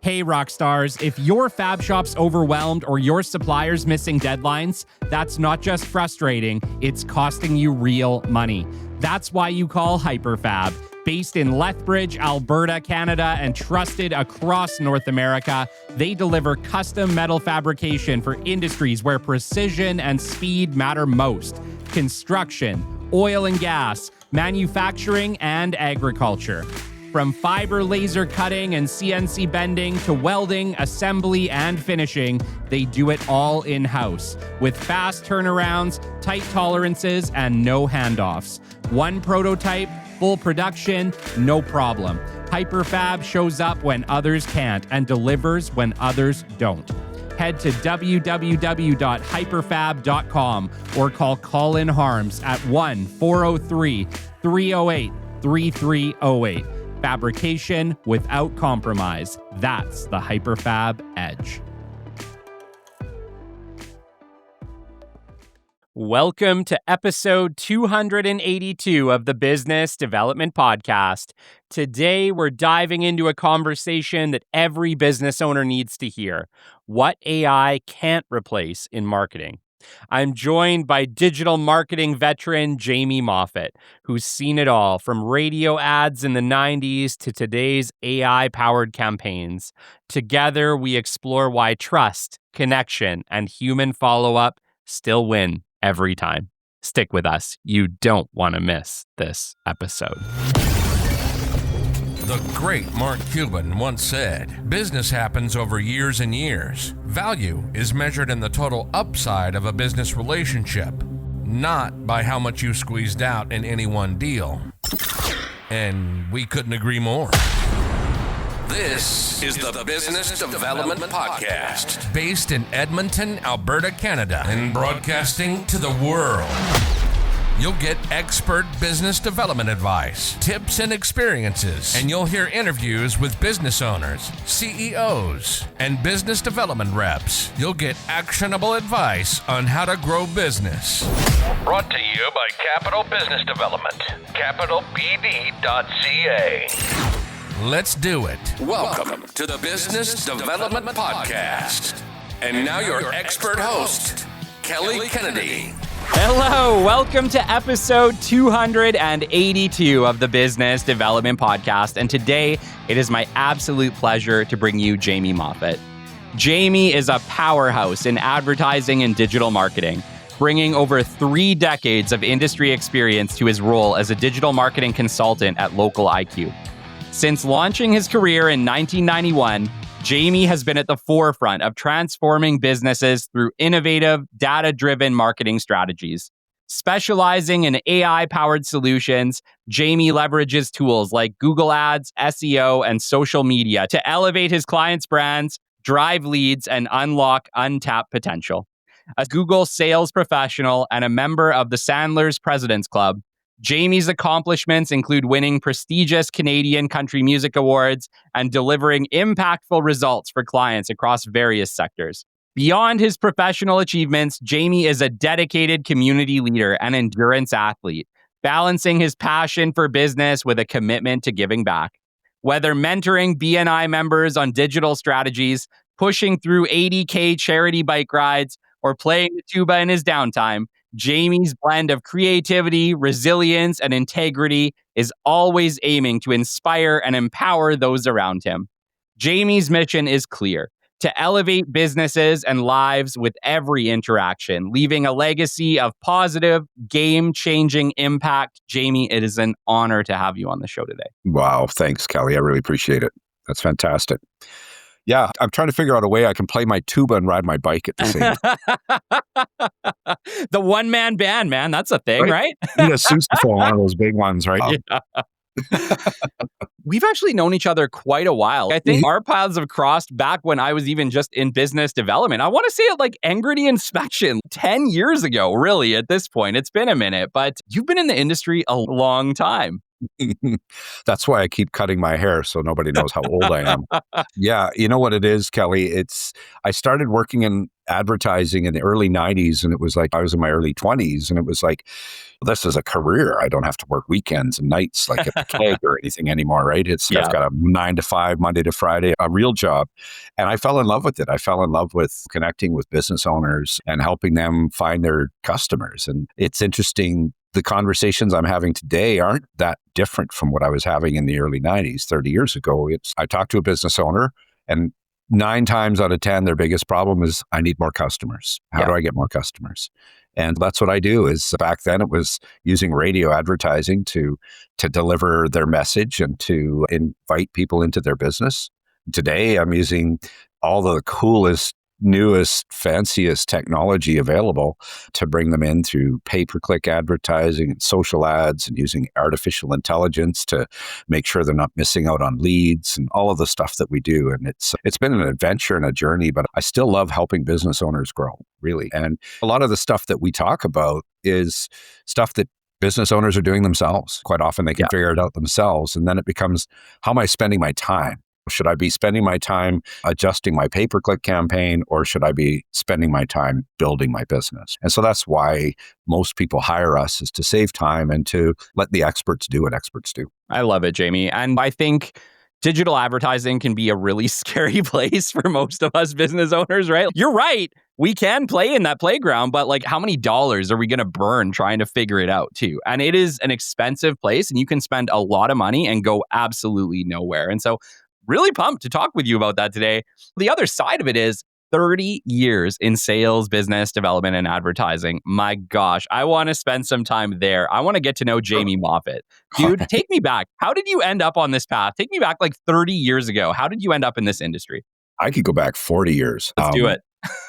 Hey, rock stars, if your fab shop's overwhelmed or your supplier's missing deadlines, that's not just frustrating, it's costing you real money. That's why you call HyperFab. Based in Lethbridge, Alberta, Canada, and trusted across North America, they deliver custom metal fabrication for industries where precision and speed matter most. Construction, oil and gas, manufacturing, and agriculture. From fiber laser cutting and CNC bending to welding, assembly, and finishing, they do it all in-house with fast turnarounds, tight tolerances, and no handoffs. One prototype, full production, no problem. HyperFab shows up when others can't and delivers when others don't. Head to www.hyperfab.com or call Colin Harms at 1-403-308-3308. Fabrication without compromise. That's the HyperFab edge. Welcome to episode 282 of the Business Development Podcast. Today, we're diving into a conversation that every business owner needs to hear: what AI can't replace in marketing. I'm joined by digital marketing veteran Jamie Moffat, who's seen it all from radio ads in the 90s to today's AI-powered campaigns. Together, we explore why trust, connection, and human follow-up still win every time. Stick with us. You don't want to miss this episode. The great Mark Cuban once said, "Business happens over years and years. Value is measured in the total upside of a business relationship, not by how much you squeezed out in any one deal." And we couldn't agree more. This is the Business Development Podcast, based in Edmonton, Alberta, Canada, and broadcasting to the world. You'll get expert business development advice, tips and experiences, and you'll hear interviews with business owners, CEOs, and business development reps. You'll get actionable advice on how to grow business. Brought to you by Capital Business Development, capitalbd.ca. Let's do it. Welcome to the Business Development Podcast. And now your expert host, Kelly Kennedy. Hello, welcome to episode 282 of the Business Development Podcast. And today, it is my absolute pleasure to bring you Jamie Moffat. Jamie is a powerhouse in advertising and digital marketing, bringing over 3 decades of industry experience to his role as a digital marketing consultant at LocalIQ. Since launching his career in 1991, Jamie has been at the forefront of transforming businesses through innovative, data-driven marketing strategies. Specializing in AI-powered solutions, Jamie leverages tools like Google Ads, SEO, and social media to elevate his clients' brands, drive leads, and unlock untapped potential. A Google sales professional and a member of the Sandler's President's Club, Jamie's accomplishments include winning prestigious Canadian Country Music Awards and delivering impactful results for clients across various sectors. Beyond his professional achievements, Jamie is a dedicated community leader and endurance athlete, balancing his passion for business with a commitment to giving back. Whether mentoring BNI members on digital strategies, pushing through 80K charity bike rides, or playing the tuba in his downtime, Jamie's blend of creativity, resilience, and integrity is always aiming to inspire and empower those around him. Jamie's mission is clear: to elevate businesses and lives with every interaction, leaving a legacy of positive, game-changing impact. Jamie, it is an honor to have you on the show today. Wow, thanks, Kelly. I really appreciate it. That's fantastic. Yeah, I'm trying to figure out a way I can play my tuba and ride my bike at the same time. The one-man band, man. That's a thing, right? You need a sousaphone, one of those big ones, right? Yeah. We've actually known each other quite a while. I think our paths have crossed back when I was even just in business development. I want to say it like Engrity Inspection 10 years ago, really, at this point. It's been a minute, but you've been in the industry a long time. That's why I keep cutting my hair so nobody knows how old I am. Yeah, you know what it is, Kelly? I started working in advertising in the early 90s, and it was like I was in my early 20s, and it was like, this is a career. I don't have to work weekends and nights like at the keg or anything anymore, right? I've Yeah. got a 9 to 5, Monday to Friday, a real job. And I fell in love with it. I fell in love with connecting with business owners and helping them find their customers. And it's interesting. The conversations I'm having today aren't that different from what I was having in the early 90s, 30 years ago. I talked to a business owner, and 9 times out of 10, their biggest problem is, I need more customers. How do I get more customers? And that's what I do. Is back then it was using radio advertising to deliver their message and to invite people into their business. Today, I'm using all the coolest, newest, fanciest technology available to bring them in through pay-per-click advertising and social ads, and using artificial intelligence to make sure they're not missing out on leads and all of the stuff that we do. And it's been an adventure and a journey, but I still love helping business owners grow, really. And a lot of the stuff that we talk about is stuff that business owners are doing themselves. Quite often they can figure it out themselves. And then it becomes, how am I spending my time? Should I be spending my time adjusting my pay-per-click campaign, or should I be spending my time building my business? And so that's why most people hire us, is to save time and to let the experts do what experts do. I love it, Jamie. And I think digital advertising can be a really scary place for most of us business owners, right? You're right. We can play in that playground, but like, how many dollars are we going to burn trying to figure it out too? And it is an expensive place, and you can spend a lot of money and go absolutely nowhere. And so really pumped to talk with you about that today. The other side of it is 30 years in sales, business development, and advertising. My gosh, I want to spend some time there. I want to get to know Jamie Moffat. Dude, take me back. How did you end up on this path? Take me back like 30 years ago. How did you end up in this industry? I could go back 40 years. Let's do it.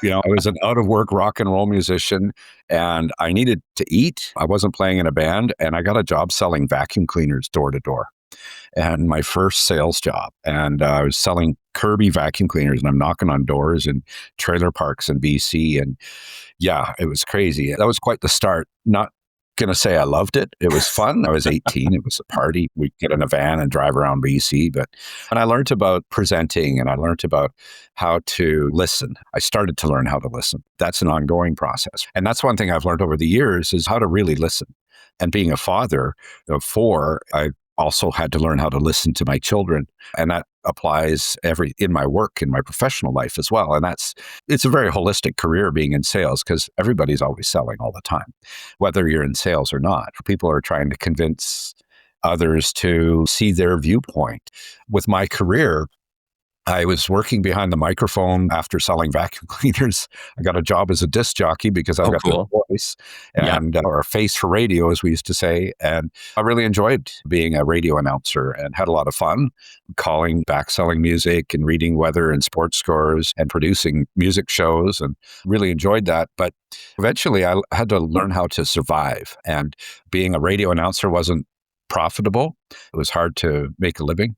I was an out of work rock and roll musician, and I needed to eat. I wasn't playing in a band, and I got a job selling vacuum cleaners door to door. And my first sales job, and I was selling Kirby vacuum cleaners, and I'm knocking on doors in trailer parks in BC. And yeah, it was crazy. That was quite the start. Not going to say I loved it. It was fun. I was 18. It was a party. We'd get in a van and drive around BC. And I learned about presenting, and I learned about how to listen. I started to learn how to listen. That's an ongoing process. And that's one thing I've learned over the years, is how to really listen. And being a father of 4, I also had to learn how to listen to my children. And that applies in my work, in my professional life as well. And it's a very holistic career being in sales, because everybody's always selling all the time, whether you're in sales or not. People are trying to convince others to see their viewpoint. With my career, I was working behind the microphone after selling vacuum cleaners. I got a job as a disc jockey because I've got the voice and or a face for radio, as we used to say. And I really enjoyed being a radio announcer and had a lot of fun calling, back selling music and reading weather and sports scores and producing music shows, and really enjoyed that. But eventually I had to learn how to survive. And being a radio announcer wasn't profitable. It was hard to make a living.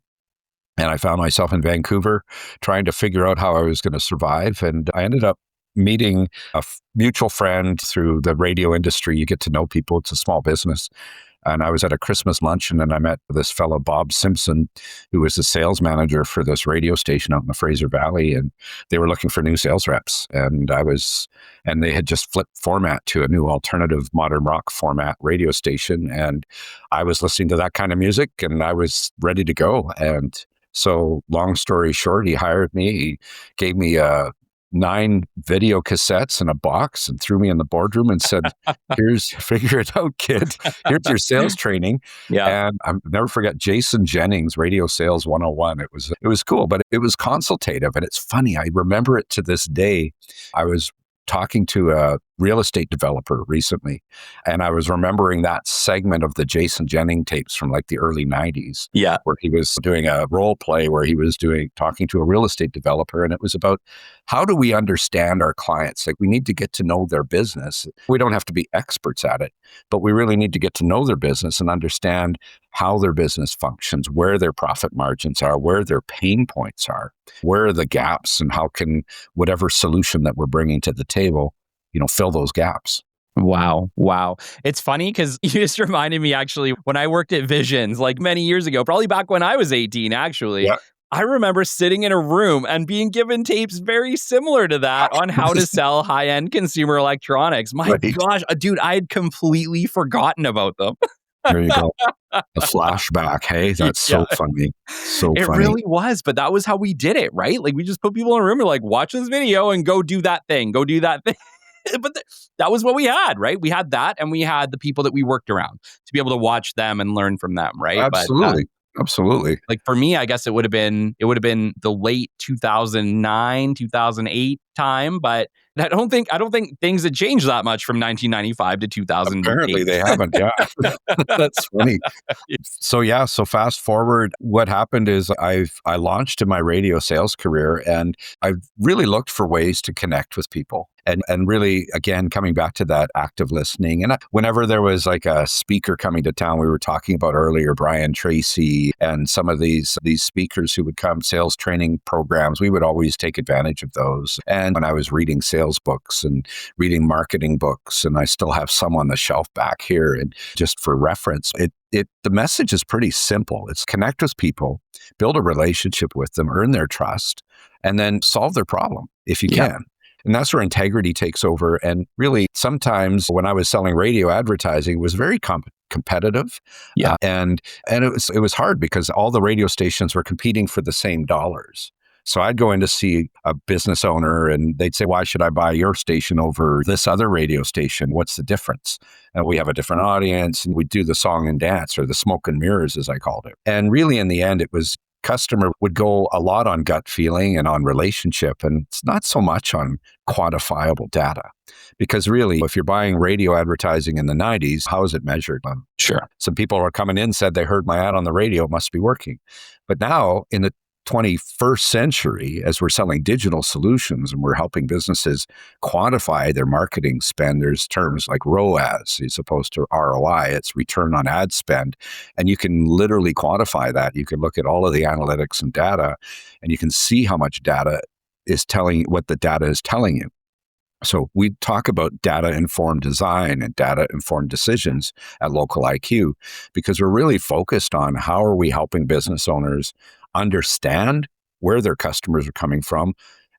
And I found myself in Vancouver trying to figure out how I was going to survive. And I ended up meeting a mutual friend through the radio industry. You get to know people. It's a small business. And I was at a Christmas luncheon, and I met this fellow, Bob Simpson, who was the sales manager for this radio station out in the Fraser Valley. And they were looking for new sales reps. And they had just flipped format to a new alternative modern rock format radio station. And I was listening to that kind of music, and I was ready to go. And so long story short, he hired me. He gave me 9 video cassettes and a box and threw me in the boardroom and said, figure it out, kid. Here's your sales training. Yeah. And I'll never forget Jason Jennings, Radio Sales 101. It was cool, but it was consultative. And it's funny. I remember it to this day. I was talking to a real estate developer recently, and I was remembering that segment of the Jason Jennings tapes from like the early 90s, where he was doing a role play where he was talking to a real estate developer, and it was about, how do we understand our clients? Like, we need to get to know their business. We don't have to be experts at it, but we really need to get to know their business and understand how their business functions, where their profit margins are, where their pain points are, where are the gaps, and how can whatever solution that we're bringing to the table, fill those gaps. Wow. Wow. It's funny because you just reminded me actually when I worked at Visions like many years ago, probably back when I was 18, actually. Yeah. I remember sitting in a room and being given tapes very similar to that on how to sell high-end consumer electronics. My Right. gosh, dude, I had completely forgotten about them. There you go. A flashback. Hey, that's Yeah. so funny. So It funny. really was, but that was how we did it, right? Like we just put people in a room and like, watch this video and go do that thing, go do that thing. But that was what we had, right? We had that, and we had the people that we worked around to be able to watch them and learn from them, right? But Absolutely. Absolutely. like for me, I guess it would have been the late 2009, 2008 time, but I don't think things had changed that much from 1995 to 2008. Apparently they haven't. Yeah. That's funny. So fast forward, what happened is I launched in my radio sales career, and I really looked for ways to connect with people. And really, again, coming back to that active listening. And whenever there was like a speaker coming to town, we were talking about earlier, Brian Tracy and some of these speakers who would come, sales training programs, we would always take advantage of those. And when I was reading sales books and reading marketing books, and I still have some on the shelf back here, and just for reference, the message is pretty simple. It's connect with people, build a relationship with them, earn their trust, and then solve their problem if you can. And that's where integrity takes over. And really, sometimes when I was selling radio advertising, it was very competitive. Yeah. And it was hard because all the radio stations were competing for the same dollars. So I'd go in to see a business owner and they'd say, why should I buy your station over this other radio station? What's the difference? And we have a different audience, and we'd do the song and dance, or the smoke and mirrors, as I called it. And really, in the end, it was customer would go a lot on gut feeling and on relationship, and it's not so much on quantifiable data. Because really, if you're buying radio advertising in the 90s, how is it measured? Sure. Some people are coming in, said they heard my ad on the radio, it must be working. But now in the 21st century, as we're selling digital solutions and we're helping businesses quantify their marketing spend, there's terms like ROAS as opposed to ROI. It's return on ad spend. And you can literally quantify that. You can look at all of the analytics and data, and you can see how much data is telling what the data is telling you. So we talk about data-informed design and data-informed decisions at LocalIQ because we're really focused on how are we helping business owners understand where their customers are coming from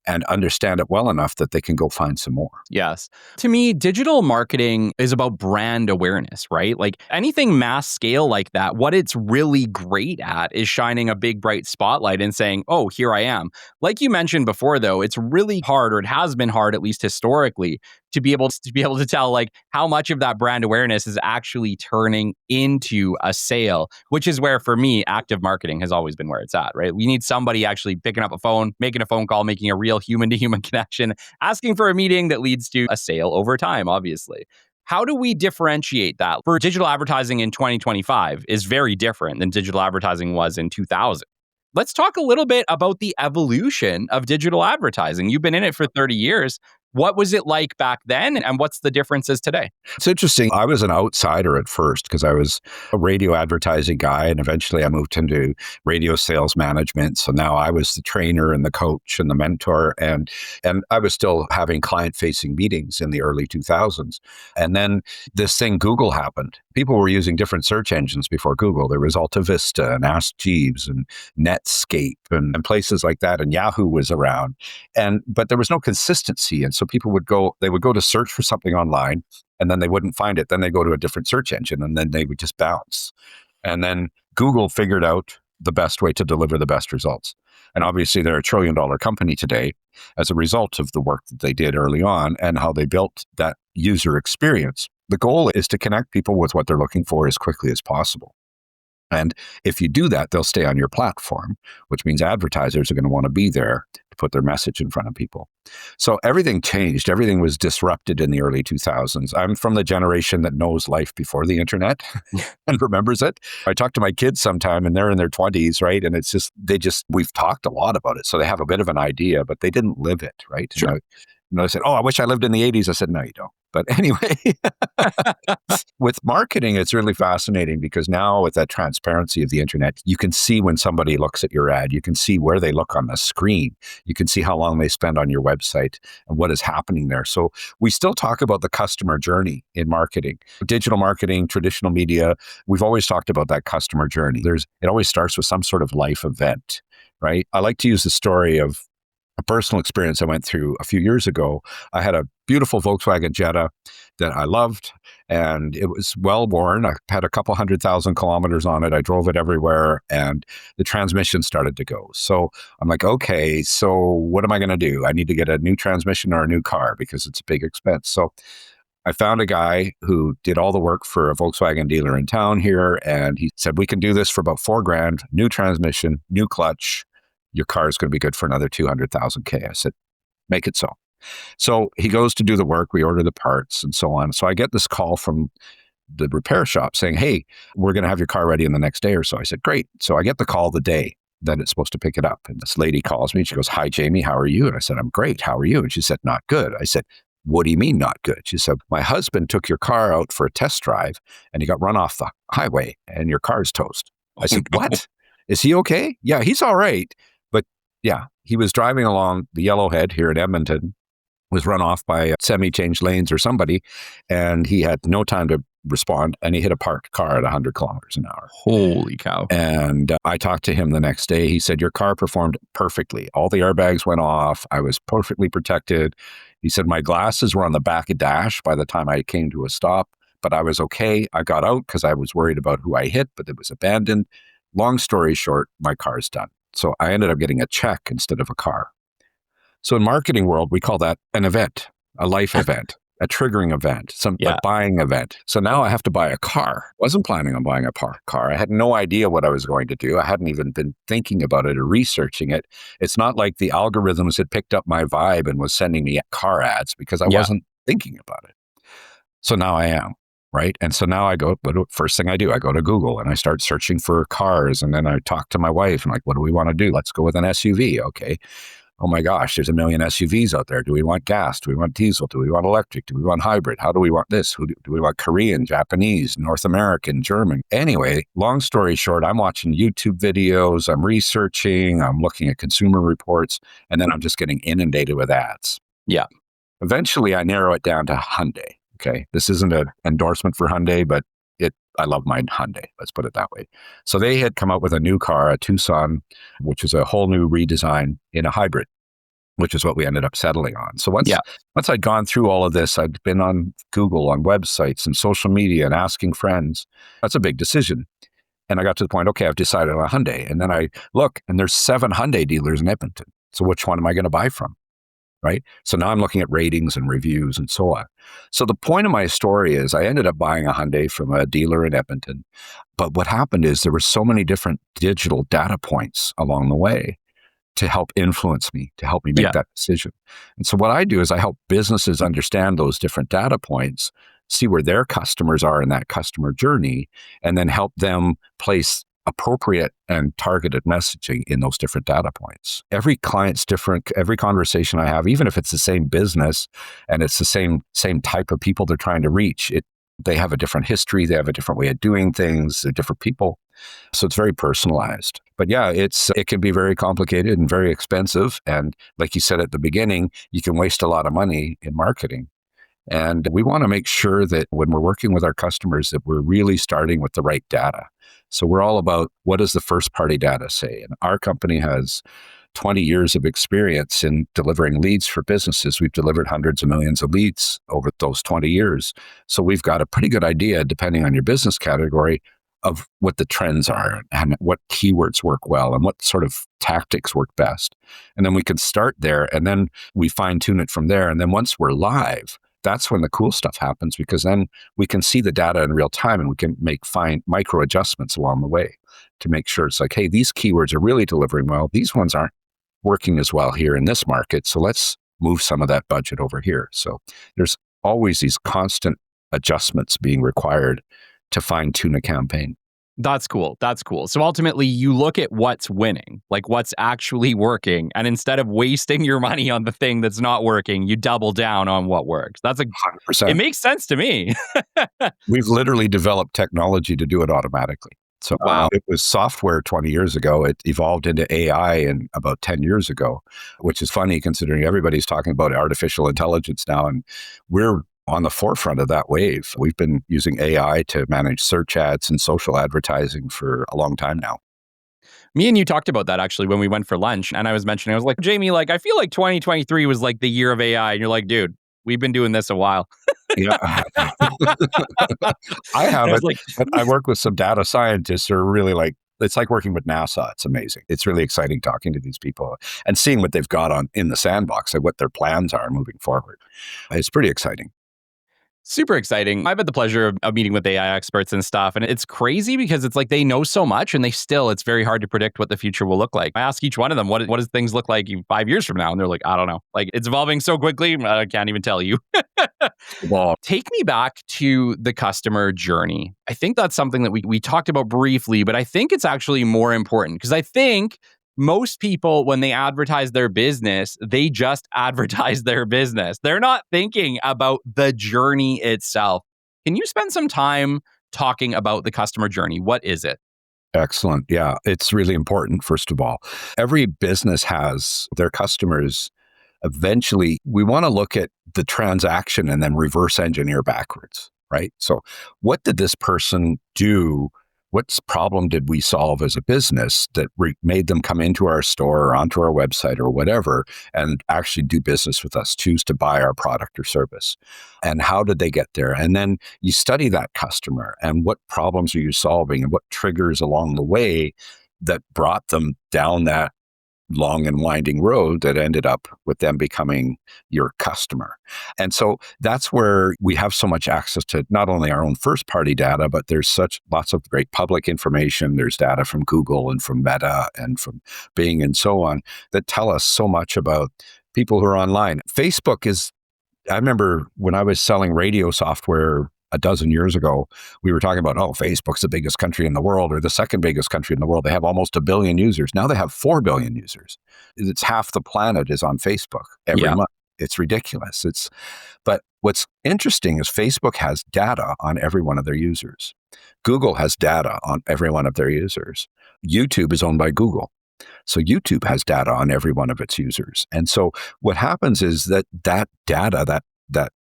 and understand it well enough that they can go find some more. Yes. To me, digital marketing is about brand awareness, right? Like anything mass scale like that, what it's really great at is shining a big, bright spotlight and saying, oh, here I am. Like you mentioned before, though, it's really hard, or it has been hard, at least historically, to be able to tell like how much of that brand awareness is actually turning into a sale, which is where for me, active marketing has always been where it's at, right? We need somebody actually picking up a phone, making a phone call, making a real human to human connection, asking for a meeting that leads to a sale over time, obviously. How do we differentiate that? For digital advertising in 2025 is very different than digital advertising was in 2000. Let's talk a little bit about the evolution of digital advertising. You've been in it for 30 years. What was it like back then, and what's the differences today? It's interesting. I was an outsider at first because I was a radio advertising guy, and eventually I moved into radio sales management. So now I was the trainer and the coach and the mentor, and I was still having client-facing meetings in the early 2000s. And then this thing, Google, happened. People were using different search engines before Google. There was Alta Vista and Ask Jeeves and Netscape and places like that, and Yahoo was around. But there was no consistency, and so people would go to search for something online, and then they wouldn't find it. Then they go to a different search engine, and then they would just bounce. And then Google figured out the best way to deliver the best results. And obviously they're $1 trillion company today as a result of the work that they did early on and how they built that user experience. The goal is to connect people with what they're looking for as quickly as possible. And if you do that, they'll stay on your platform, which means advertisers are going to want to be there to put their message in front of people. So everything changed. Everything was disrupted in the early 2000s. I'm from the generation that knows life before the internet and remembers it. I talk to my kids sometime and they're in their 20s, right? And it's just, we've talked a lot about it. So they have a bit of an idea, but they didn't live it, right? Sure. I said, oh, I wish I lived in the 80s. I said, no, you don't. But anyway, with marketing, it's really fascinating because now with that transparency of the internet, you can see when somebody looks at your ad, you can see where they look on the screen, you can see how long they spend on your website and what is happening there. So we still talk about the customer journey in marketing, digital marketing, traditional media. We've always talked about that customer journey. It always starts with some sort of life event, right? I like to use the story of a personal experience I went through a few years ago. I had a beautiful Volkswagen Jetta that I loved, and it was well worn. I had a couple 100,000 kilometers on it. I drove it everywhere, and the transmission started to go. So I'm like, okay, so what am I going to do? I need to get a new transmission or a new car because it's a big expense. So I found a guy who did all the work for a Volkswagen dealer in town here, and he said, we can do this for about $4,000, new transmission, new clutch. Your car is going to be good for another 200,000 K. I said, make it so. So he goes to do the work. We order the parts and so on. So I get this call from the repair shop saying, hey, we're going to have your car ready in the next day or so. I said, great. So I get the call the day that it's supposed to pick it up. And this lady calls me. She goes, hi, Jamie, how are you? And I said, I'm great. How are you? And she said, not good. I said, what do you mean not good? She said, my husband took your car out for a test drive and he got run off the highway and your car's toast. I said, what? Is he okay? Yeah, he's all right. But yeah, he was driving along the Yellowhead here in Edmonton, was run off by semi-changed lanes or somebody, and he had no time to respond, and he hit a parked car at 100 kilometers an hour. Holy cow. And I talked to him the next day. He said, your car performed perfectly. All the airbags went off. I was perfectly protected. He said, my glasses were on the back of dash by the time I came to a stop, but I was okay. I got out because I was worried about who I hit, but it was abandoned. Long story short, my car's done. So I ended up getting a check instead of a car. So in marketing world, we call that an event, a life event, a triggering event, a buying event. So now I have to buy a car. Wasn't planning on buying a car. I had no idea what I was going to do. I hadn't even been thinking about it or researching it. It's not like the algorithms had picked up my vibe and was sending me car ads because I wasn't thinking about it. So now I am. Right. And so now I go, but first thing I do, I go to Google and I start searching for cars. And then I talk to my wife and like, what do we want to do? Let's go with an SUV. Okay. Oh my gosh, there's a million SUVs out there. Do we want gas? Do we want diesel? Do we want electric? Do we want hybrid? How do we want this? Do we want Korean, Japanese, North American, German? Anyway, long story short, I'm watching YouTube videos. I'm researching. I'm looking at consumer reports. And then I'm just getting inundated with ads. Yeah. Eventually, I narrow it down to Hyundai. Okay, this isn't an endorsement for Hyundai, but I love my Hyundai. Let's put it that way. So they had come out with a new car, a Tucson, which is a whole new redesign in a hybrid, which is what we ended up settling on. So once I'd gone through all of this, I'd been on Google, on websites and social media and asking friends. That's a big decision. And I got to the point, okay, I've decided on a Hyundai. And then I look, and there's 7 Hyundai dealers in Edmonton. So which one am I going to buy from? Right? So now I'm looking at ratings and reviews and so on. So the point of my story is I ended up buying a Hyundai from a dealer in Edmonton. But what happened is there were so many different digital data points along the way to help influence me, to help me make that decision. And so what I do is I help businesses understand those different data points, see where their customers are in that customer journey, and then help them place appropriate and targeted messaging in those different data points. Every client's different. Every conversation I have, even if it's the same business and it's the same type of people they're trying to reach, they have a different history. They have a different way of doing things. They're different people. So it's very personalized. But yeah, it can be very complicated and very expensive. And like you said at the beginning, you can waste a lot of money in marketing. And we want to make sure that when we're working with our customers, that we're really starting with the right data. So we're all about, what does the first party data say? And our company has 20 years of experience in delivering leads for businesses. We've delivered hundreds of millions of leads over those 20 years. So we've got a pretty good idea, depending on your business category, of what the trends are and what keywords work well and what sort of tactics work best. And then we can start there and then we fine tune it from there. And then once we're live, that's when the cool stuff happens, because then we can see the data in real time and we can make fine micro adjustments along the way to make sure it's like, hey, these keywords are really delivering well. These ones aren't working as well here in this market. So let's move some of that budget over here. So there's always these constant adjustments being required to fine tune a campaign. That's cool. That's cool. So ultimately, you look at what's winning, like what's actually working. And instead of wasting your money on the thing that's not working, you double down on what works. It 100%. makes sense to me. We've literally developed technology to do it automatically. So Wow. it was software 20 years ago. It evolved into AI in about 10 years ago, which is funny considering everybody's talking about artificial intelligence now. And we're on the forefront of that wave. We've been using AI to manage search ads and social advertising for a long time now. Me and you talked about that actually when we went for lunch. And I was mentioning, I was like, Jamie, like, I feel like 2023 was like the year of AI. And you're like, dude, we've been doing this a while. Yeah. I I was haven't, like, but I work with some data scientists who are really like, it's like working with NASA. It's amazing. It's really exciting talking to these people and seeing what they've got on in the sandbox and what their plans are moving forward. It's pretty exciting. super exciting. I've had the pleasure of meeting with AI experts and stuff. And it's crazy because it's like they know so much and it's very hard to predict what the future will look like. I ask each one of them, what does things look like 5 years from now? And they're like, I don't know. Like it's evolving so quickly, I can't even tell you. Well, Take me back to the customer journey. I think that's something that we talked about briefly, but I think it's actually more important because I think most people, when they advertise their business, they just advertise their business. They're not thinking about the journey itself. Can you spend some time talking about the customer journey? What is it? excellent. Yeah, it's really important, first of all. Every business has their customers. Eventually, we want to look at the transaction and then reverse engineer backwards, right? So, what did this person do? What problem did we solve as a business that made them come into our store or onto our website or whatever and actually do business with us, choose to buy our product or service? And how did they get there? And then you study that customer and what problems are you solving and what triggers along the way that brought them down that long and winding road that ended up with them becoming your customer. And so that's where we have so much access to not only our own first party data, but there's such lots of great public information. There's data from Google and from Meta and from Bing and so on that tell us so much about people who are online. I remember when I was selling radio software a dozen years ago, we were talking about, Facebook's the biggest country in the world or the second biggest country in the world. They have almost 1 billion users. Now they have 4 billion users. It's half the planet is on Facebook every month. It's ridiculous. But what's interesting is Facebook has data on every one of their users. Google has data on every one of their users. YouTube is owned by Google. So YouTube has data on every one of its users. And so what happens is that data, that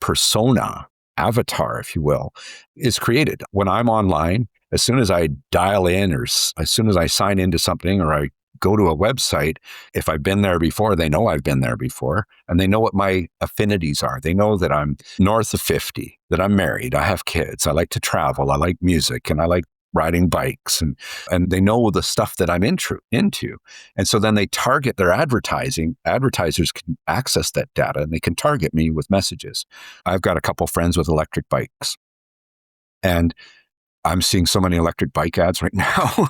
persona, avatar, if you will, is created. When I'm online, as soon as I dial in or as soon as I sign into something or I go to a website, if I've been there before, they know I've been there before and they know what my affinities are. They know that I'm north of 50, that I'm married, I have kids, I like to travel, I like music, and I like riding bikes, and they know the stuff that I'm into. And so then they target their advertising. Advertisers can access that data and they can target me with messages. I've got a couple friends with electric bikes and I'm seeing so many electric bike ads right now.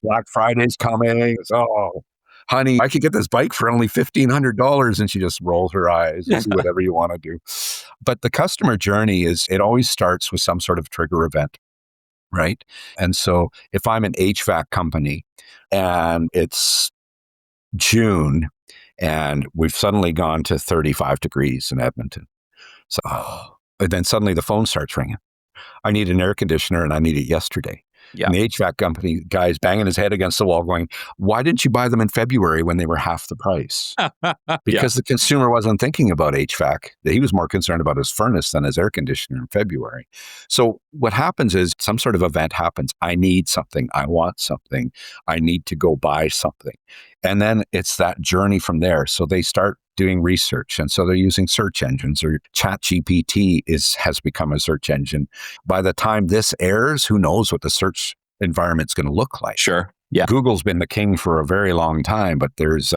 Black Friday's coming. Oh, honey, I could get this bike for only $1,500. And she just rolls her eyes and do whatever you want to do. But the customer journey it always starts with some sort of trigger event, right? And so if I'm an HVAC company and it's June and we've suddenly gone to 35 degrees in Edmonton. So and then suddenly the phone starts ringing. I need an air conditioner and I need it yesterday. Yeah. And the HVAC company guy's banging his head against the wall going, why didn't you buy them in February when they were half the price? Because the consumer wasn't thinking about HVAC. He was more concerned about his furnace than his air conditioner in February. So what happens is some sort of event happens. I need something. I want something. I need to go buy something. And then it's that journey from there. So they start doing research. And so they're using search engines, or ChatGPT has become a search engine. By the time this airs, who knows what the search environment's going to look like? Sure. Yeah. Google's been the king for a very long time, but there's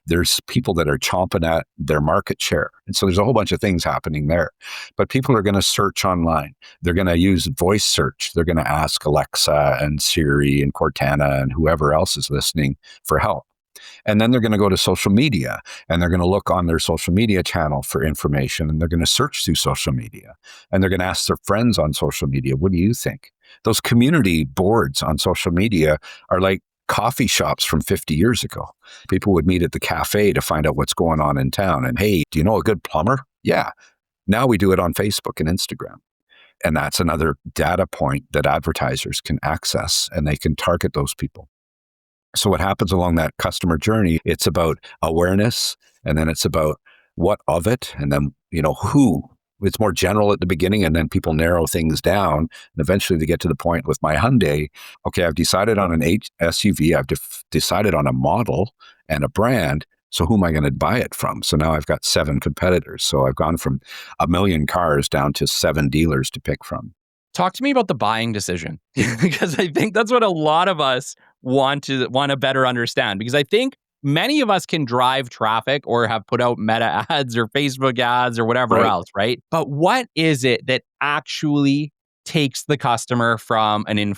people that are chomping at their market share. And so there's a whole bunch of things happening there. But people are going to search online. They're going to use voice search. They're going to ask Alexa and Siri and Cortana and whoever else is listening for help. And then they're going to go to social media and they're going to look on their social media channel for information, and they're going to search through social media, and they're going to ask their friends on social media, what do you think? Those community boards on social media are like coffee shops from 50 years ago. People would meet at the cafe to find out what's going on in town. And hey, do you know a good plumber? Yeah. Now we do it on Facebook and Instagram. And that's another data point that advertisers can access, and they can target those people. So what happens along that customer journey, it's about awareness, and then it's about what of it, and then, who. It's more general at the beginning, and then people narrow things down, and eventually they get to the point with my Hyundai. Okay, I've decided on an SUV, I've decided on a model and a brand, so who am I going to buy it from? So now I've got 7 competitors. So I've gone from 1 million cars down to 7 dealers to pick from. Talk to me about the buying decision, because I think that's what a lot of us want to better understand, because I think many of us can drive traffic or have put out Meta ads or Facebook ads or whatever else, right? But what is it that actually takes the customer from an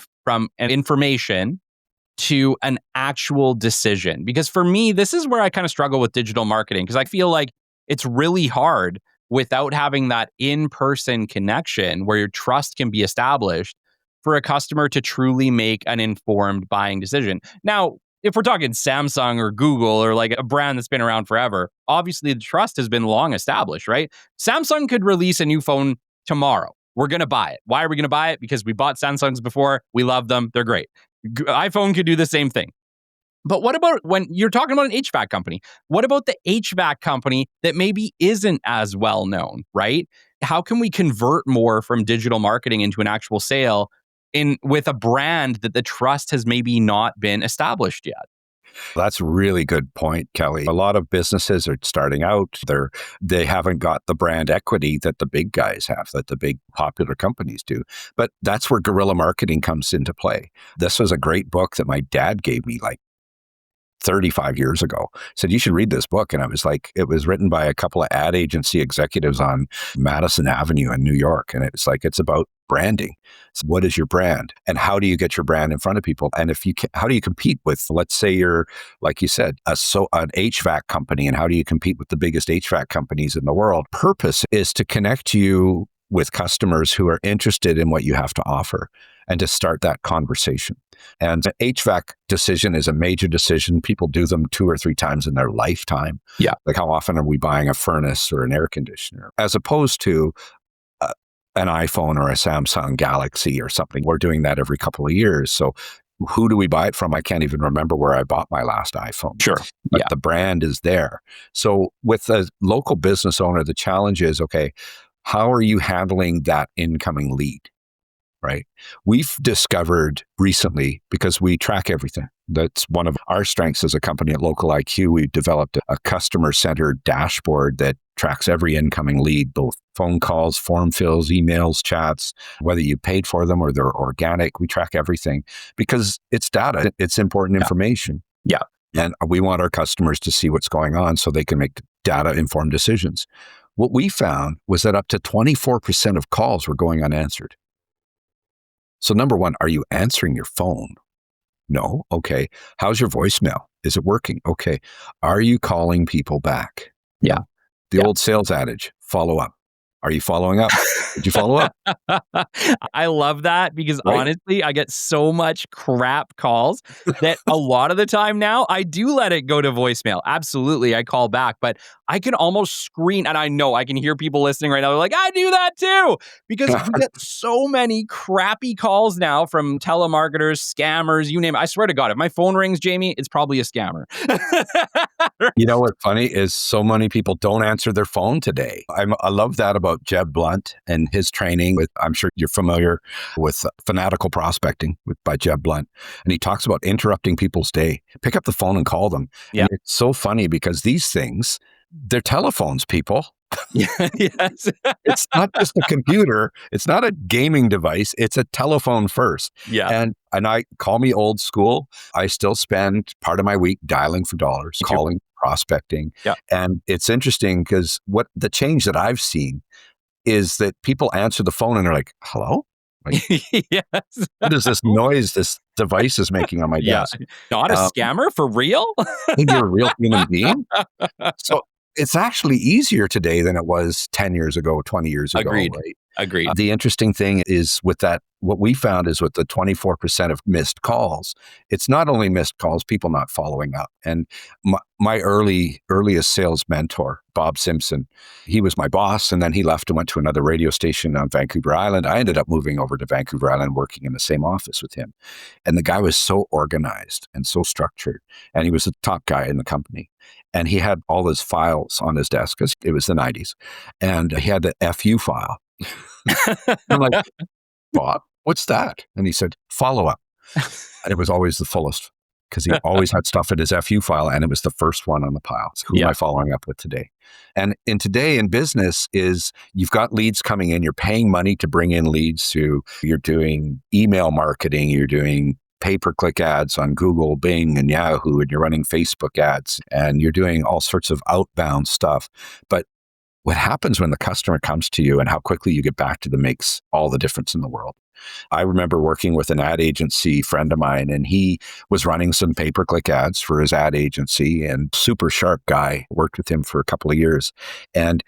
information to an actual decision? Because for me, this is where I kind of struggle with digital marketing, because I feel like it's really hard without having that in-person connection where your trust can be established for a customer to truly make an informed buying decision. Now, if we're talking Samsung or Google or like a brand that's been around forever, obviously the trust has been long established, right? Samsung could release a new phone tomorrow. We're going to buy it. Why are we going to buy it? Because we bought Samsungs before. We love them. They're great. iPhone could do the same thing. But what about when you're talking about an HVAC company? What about the HVAC company that maybe isn't as well known, right? How can we convert more from digital marketing into an actual sale with a brand that the trust has maybe not been established yet? That's a really good point, Kelly. A lot of businesses are starting out. They haven't got the brand equity that the big guys have, that the big popular companies do. But that's where guerrilla marketing comes into play. This was a great book that my dad gave me like 35 years ago. Said, you should read this book. And I was like, it was written by a couple of ad agency executives on Madison Avenue in New York. And it's like, it's about branding. So what is your brand? And how do you get your brand in front of people? And how do you compete with, let's say you're, like you said, an HVAC company, and how do you compete with the biggest HVAC companies in the world? Purpose is to connect you with customers who are interested in what you have to offer and to start that conversation. And the HVAC decision is a major decision. People do them 2 or 3 times in their lifetime. Yeah. Like, how often are we buying a furnace or an air conditioner? As opposed to an iPhone or a Samsung Galaxy or something. We're doing that every couple of years. So who do we buy it from? I can't even remember where I bought my last iPhone. Sure. But the brand is there. So with a local business owner, the challenge is, okay, how are you handling that incoming lead? Right? We've discovered recently, because we track everything. That's one of our strengths as a company at LocalIQ. We've developed a customer-centered dashboard that tracks every incoming lead, both phone calls, form fills, emails, chats, whether you paid for them or they're organic. We track everything because it's data. It's important information. Yeah. And we want our customers to see what's going on so they can make data-informed decisions. What we found was that up to 24% of calls were going unanswered. So number one, are you answering your phone? No. Okay. How's your voicemail? Is it working? Okay. Are you calling people back? Yeah. The old sales adage, follow up. Are you following up? Did you follow up? I love that because honestly, I get so much crap calls that a lot of the time now I do let it go to voicemail. Absolutely. I call back, but I can almost screen, and I know I can hear people listening right now. They're like, I do that too, because we get so many crappy calls now from telemarketers, scammers, you name it. I swear to God, if my phone rings, Jamie, it's probably a scammer. You know what's funny is so many people don't answer their phone today. I love that about Jeb Blunt and his training with, I'm sure you're familiar with Fanatical Prospecting by Jeb Blunt. And he talks about interrupting people's day. Pick up the phone and call them. Yeah. And it's so funny because these things, they're telephones, people. Yes. It's not just a computer. It's not a gaming device. It's a telephone first. Yeah. And I call me old school. I still spend part of my week dialing for dollars, calling, prospecting. Yeah. And it's interesting because what the change that I've seen is that people answer the phone and they're like, hello? Like, Yes. what is this noise this device is making on my Yeah. desk? Not a Um, scammer for real? think you're a real human being? So it's actually easier today than it was 10 years ago, 20 years ago, Agreed. right? Agreed. The interesting thing is with that, what we found is with the 24% of missed calls, it's not only missed calls, people not following up. And my earliest sales mentor, Bob Simpson, he was my boss, and then he left and went to another radio station on Vancouver Island. I ended up moving over to Vancouver Island, working in the same office with him. And the guy was so organized and so structured, and he was the top guy in the company. And he had all his files on his desk because it was the 90s. And he had the FU file. I'm like, Bob, what's that? And he said, follow up. And it was always the fullest because he always had stuff in his FU file and it was the first one on the pile. So who am I following up with today? And in today in business is you've got leads coming in, you're paying money to bring in leads you're doing email marketing, you're doing pay-per-click ads on Google, Bing, and Yahoo, and you're running Facebook ads, and you're doing all sorts of outbound stuff. But what happens when the customer comes to you and how quickly you get back to them makes all the difference in the world. I remember working with an ad agency friend of mine, and he was running some pay-per-click ads for his ad agency, and super sharp guy, worked with him for a couple of years. And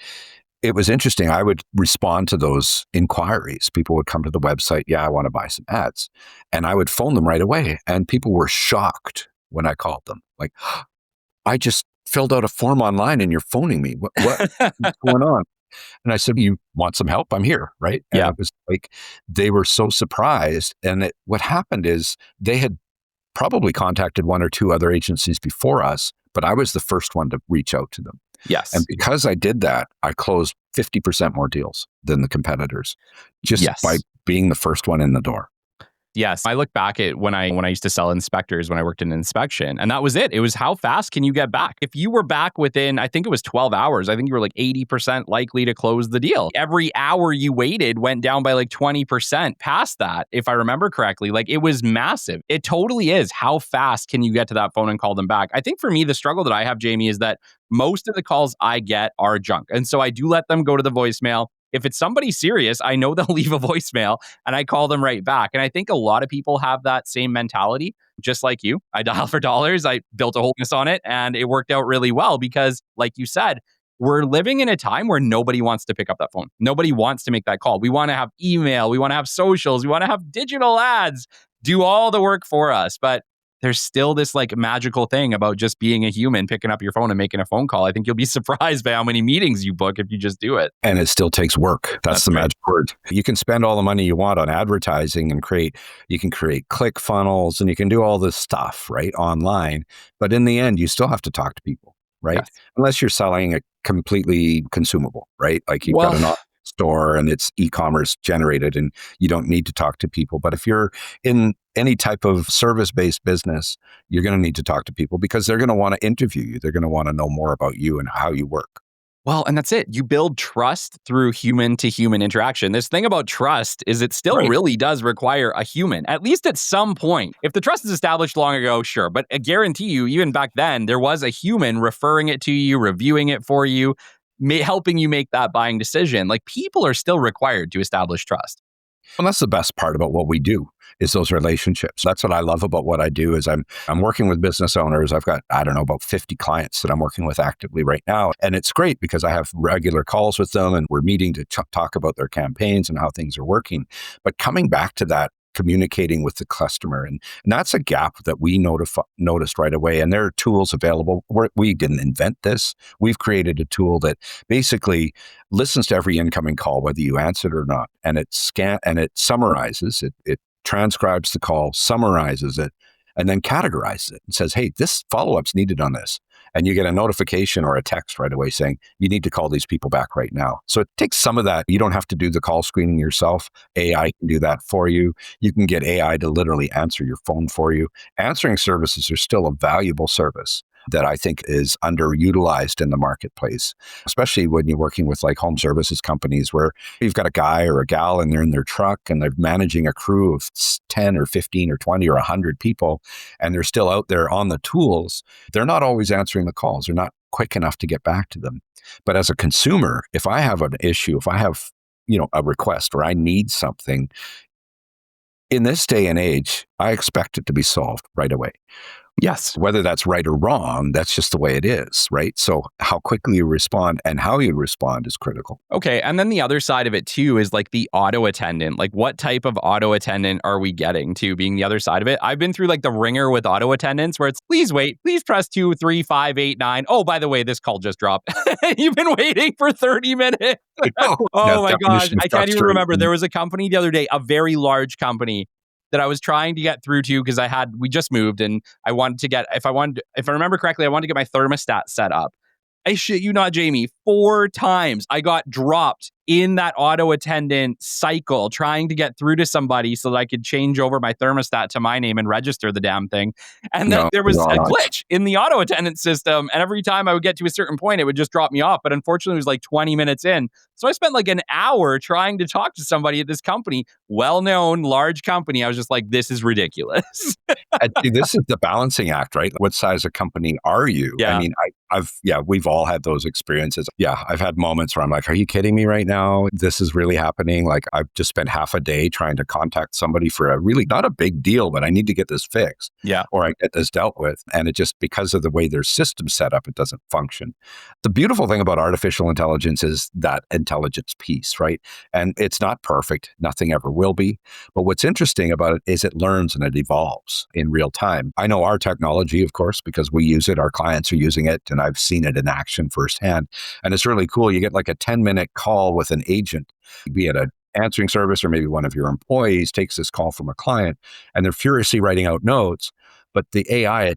it was interesting. I would respond to those inquiries. People would come to the website, I want to buy some ads. And I would phone them right away. And people were shocked when I called them. Like, I just filled out a form online and you're phoning me. What's going on? And I said, you want some help? I'm here, right? And it was like, they were so surprised. And what happened is they had probably contacted one or two other agencies before us, but I was the first one to reach out to them. Yes. And because I did that, I closed 50% more deals than the competitors just by being the first one in the door. Yes. I look back at when I used to sell inspectors when I worked in inspection, and that was it. It was how fast can you get back? If you were back within, I think it was 12 hours, I think you were like 80% likely to close the deal. Every hour you waited went down by like 20% past that, if I remember correctly. Like it was massive. It totally is. How fast can you get to that phone and call them back? I think for me, the struggle that I have, Jamie, is that most of the calls I get are junk. And so I do let them go to the voicemail. If it's somebody serious, I know they'll leave a voicemail and I call them right back. And I think a lot of people have that same mentality, just like you. I dial for dollars. I built a whole business on it and it worked out really well because, like you said, we're living in a time where nobody wants to pick up that phone. Nobody wants to make that call. We want to have email. We want to have socials. We want to have digital ads do all the work for us. But there's still this like magical thing about just being a human, picking up your phone and making a phone call. I think you'll be surprised by how many meetings you book if you just do it. And it still takes work. That's the magic word. You can spend all the money you want on advertising and you can create click funnels and you can do all this stuff, right, online. But in the end, you still have to talk to people, right? Yes. Unless you're selling a completely consumable, right? Like you've got an store and it's e-commerce generated and you don't need to talk to people. But if you're in any type of service-based business, you're going to need to talk to people because they're going to want to interview you. They're going to want to know more about you and how you work. Well, and that's it. You build trust through human to human interaction. This thing about trust is it still really does require a human, at least at some point. If the trust is established long ago, sure. But I guarantee you, even back then, there was a human referring it to you, reviewing it for you, helping you make that buying decision. Like people are still required to establish trust. And that's the best part about what we do is those relationships. That's what I love about what I do is I'm working with business owners. I've got, about 50 clients that I'm working with actively right now. And it's great because I have regular calls with them and we're meeting to talk about their campaigns and how things are working. But coming back to that, communicating with the customer. And that's a gap that we noticed right away. And there are tools available. We didn't invent this. We've created a tool that basically listens to every incoming call, whether you answer it or not. And it summarizes it. It transcribes the call, summarizes it, and then categorizes it and says, hey, this follow-up's needed on this. And you get a notification or a text right away saying, you need to call these people back right now. So it takes some of that. You don't have to do the call screening yourself. AI can do that for you. You can get AI to literally answer your phone for you. Answering services are still a valuable service that I think is underutilized in the marketplace, especially when you're working with like home services companies where you've got a guy or a gal and they're in their truck and they're managing a crew of 10 or 15 or 20 or 100 people and they're still out there on the tools. They're not always answering the calls. They're not quick enough to get back to them. But as a consumer, if I have an issue, if I have, a request or I need something, In this day and age, I expect it to be solved right away. Yes. Whether that's right or wrong, that's just the way it is, right? So how quickly you respond and how you respond is critical. Okay. And then the other side of it too is like the auto attendant. Like what type of auto attendant are we getting to being the other side of it? I've been through like the ringer with auto attendants where it's please wait, please press 2, 3, 5, 8, 9. Oh, by the way, this call just dropped. You've been waiting for 30 minutes. Oh my gosh. I can't even remember. There was a company the other day, a very large company that I was trying to get through to because we just moved and I wanted to get, if I remember correctly, I wanted to get my thermostat set up. I shit you not, Jamie, 4 times I got dropped in that auto attendant cycle trying to get through to somebody so that I could change over my thermostat to my name and register the damn thing. And then there was a glitch in the auto attendant system. And every time I would get to a certain point, it would just drop me off. But unfortunately, it was like 20 minutes in. So I spent like an hour trying to talk to somebody at this company, well-known, large company. I was just like, this is ridiculous. This is the balancing act, right? What size of company are you? Yeah. I mean, we've all had those experiences. Yeah, I've had moments where I'm like, are you kidding me right now? This is really happening. Like I've just spent half a day trying to contact somebody for a really not a big deal, but I need to get this fixed. Yeah. Or I get this dealt with. And it just, because of the way their system's set up, it doesn't function. The beautiful thing about artificial intelligence is that intelligence piece, right? And it's not perfect. Nothing ever will be. But what's interesting about it is it learns and it evolves in real time. I know our technology, of course, because we use it, our clients are using it, and I've seen it in action firsthand. And it's really cool. You get like a 10-minute call with an agent, be it an answering service or maybe one of your employees takes this call from a client and they're furiously writing out notes, but the AI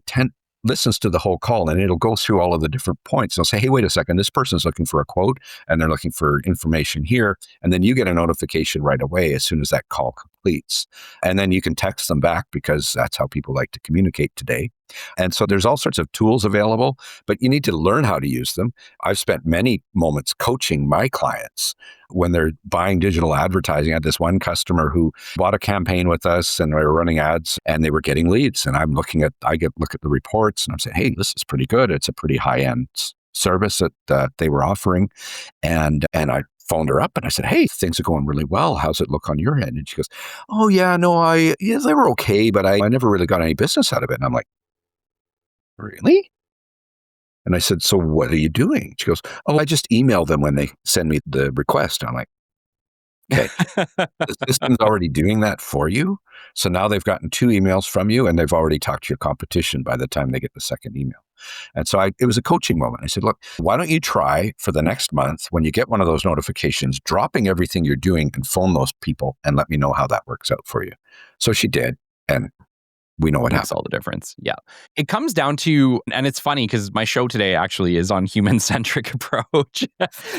listens to the whole call and it'll go through all of the different points. They'll say, hey, wait a second, this person's looking for a quote and they're looking for information here. And then you get a notification right away as soon as that call completes. And then you can text them back because that's how people like to communicate today. And so there's all sorts of tools available, but you need to learn how to use them. I've spent many moments coaching my clients when they're buying digital advertising. I had this one customer who bought a campaign with us and we were running ads and they were getting leads. And I'm look at the reports and I'm saying, hey, this is pretty good. It's a pretty high-end service that they were offering. And I phoned her up and I said, hey, things are going really well. How's it look on your end? And she goes, oh yeah, no, they were okay, but I never really got any business out of it. And I'm like, really? And I said, so what are you doing? She goes, oh, I just email them when they send me the request. I'm like, okay, the system's already doing that for you. So now they've gotten 2 emails from you and they've already talked to your competition by the time they get the second email. And so it was a coaching moment. I said, look, why don't you try for the next month when you get one of those notifications, dropping everything you're doing and phone those people and let me know how that works out for you. So she did. And we know what makes all the difference. Yeah. It comes down to, and it's funny because my show today actually is on human-centric approach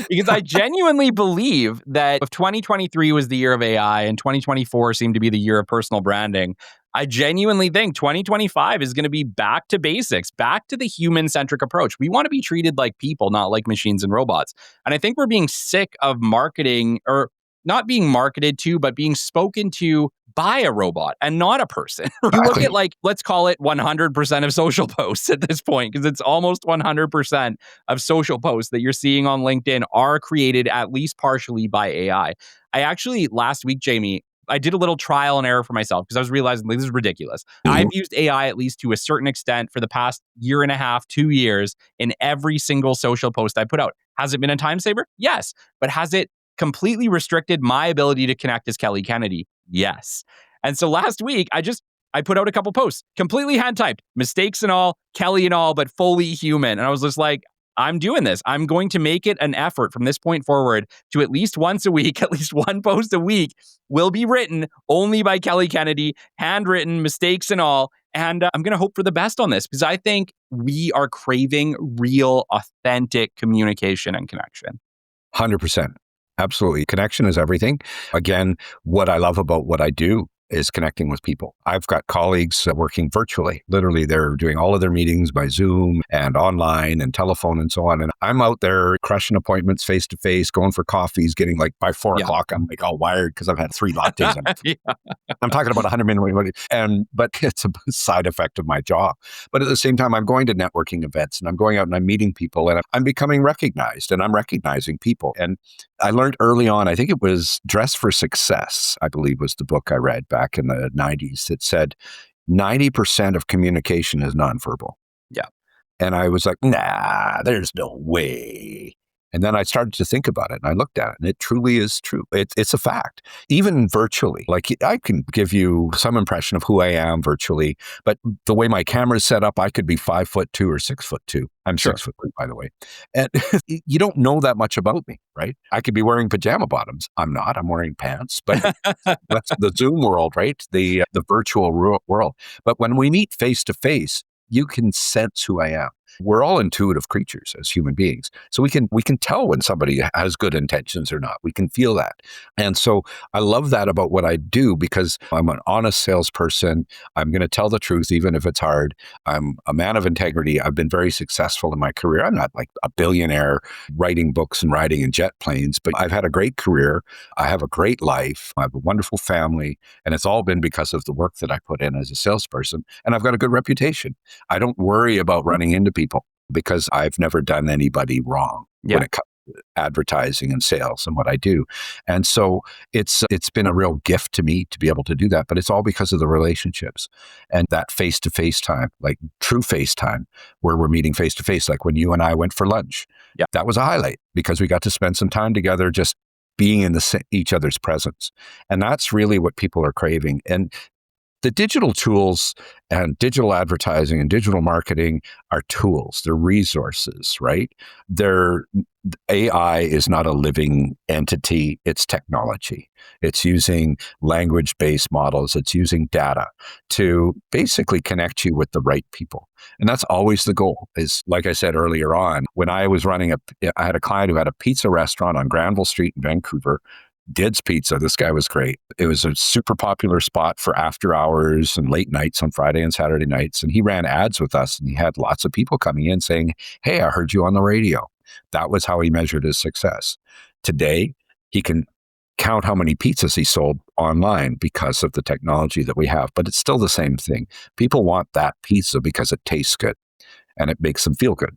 because I genuinely believe that if 2023 was the year of AI and 2024 seemed to be the year of personal branding, I genuinely think 2025 is going to be back to basics, back to the human-centric approach. We want to be treated like people, not like machines and robots. And I think we're being sick of marketing, or not being marketed to, but being spoken to by a robot and not a person. You look at let's call it 100% of social posts at this point, because it's almost 100% of social posts that you're seeing on LinkedIn are created at least partially by AI. I actually, last week, Jamie, I did a little trial and error for myself because I was realizing this is ridiculous. Mm-hmm. I've used AI at least to a certain extent for the past 1.5 to 2 years in every single social post I put out. Has it been a time saver? Yes. But has it completely restricted my ability to connect as Kelly Kennedy? Yes. And so last week, I put out a couple posts, completely hand typed, mistakes and all, Kelly and all, but fully human. And I was just like, I'm doing this. I'm going to make it an effort from this point forward to at least once a week, at least one post a week will be written only by Kelly Kennedy, handwritten, mistakes and all. And I'm going to hope for the best on this because I think we are craving real, authentic communication and connection. 100%. Absolutely. Connection is everything. Again, what I love about what I do is connecting with people. I've got colleagues working virtually. Literally, they're doing all of their meetings by Zoom and online and telephone and so on. And I'm out there crushing appointments face to face, going for coffees, getting like by 4 o'clock, I'm like all wired because I've had 3 lattes. I'm talking about 100 minutes. But it's a side effect of my job. But at the same time, I'm going to networking events and I'm going out and I'm meeting people and I'm becoming recognized and I'm recognizing people. And I learned early on, I think it was Dress for Success, I believe was the book I read back in the 90s that said 90% of communication is nonverbal. Yeah. And I was like, nah, there's no way. And then I started to think about it and I looked at it and it truly is true. It's a fact, even virtually. Like I can give you some impression of who I am virtually, but the way my camera's set up, I could be 5'2" or 6'2". I'm Sure. 6'3", by the way. And you don't know that much about me, right? I could be wearing pajama bottoms. I'm not. I'm wearing pants, but that's the Zoom world, right? The virtual world. But when we meet face to face, you can sense who I am. We're all intuitive creatures as human beings. So we can tell when somebody has good intentions or not. We can feel that. And so I love that about what I do because I'm an honest salesperson. I'm going to tell the truth, even if it's hard. I'm a man of integrity. I've been very successful in my career. I'm not like a billionaire writing books and riding in jet planes, but I've had a great career. I have a great life. I have a wonderful family. And it's all been because of the work that I put in as a salesperson. And I've got a good reputation. I don't worry about running into people because I've never done anybody wrong when it comes to advertising and sales and what I do. And so it's been a real gift to me to be able to do that, but it's all because of the relationships and that face-to-face time, like true FaceTime, where we're meeting face-to-face, like when you and I went for lunch. Yeah. That was a highlight because we got to spend some time together just being in each other's presence. And that's really what people are craving. And the digital tools and digital advertising and digital marketing are tools. They're resources, right? AI is not a living entity. It's technology. It's using language-based models. It's using data to basically connect you with the right people. And that's always the goal. Is like I said earlier on, when I was I had a client who had a pizza restaurant on Granville Street in Vancouver. Did's Pizza. This guy was great. It was a super popular spot for after hours and late nights on Friday and Saturday nights. And he ran ads with us and he had lots of people coming in saying, hey, I heard you on the radio. That was how he measured his success. Today, he can count how many pizzas he sold online because of the technology that we have. But it's still the same thing. People want that pizza because it tastes good and it makes them feel good.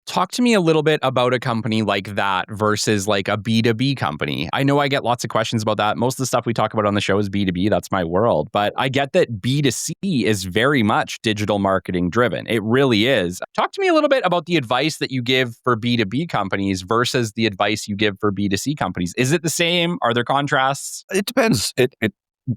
Talk to me a little bit about a company like that versus like a B2B company. I know I get lots of questions about that. Most of the stuff we talk about on the show is B2B. That's my world. But I get that B2C is very much digital marketing driven. It really is. Talk to me a little bit about the advice that you give for B2B companies versus the advice you give for B2C companies. Is it the same? Are there contrasts? It depends. It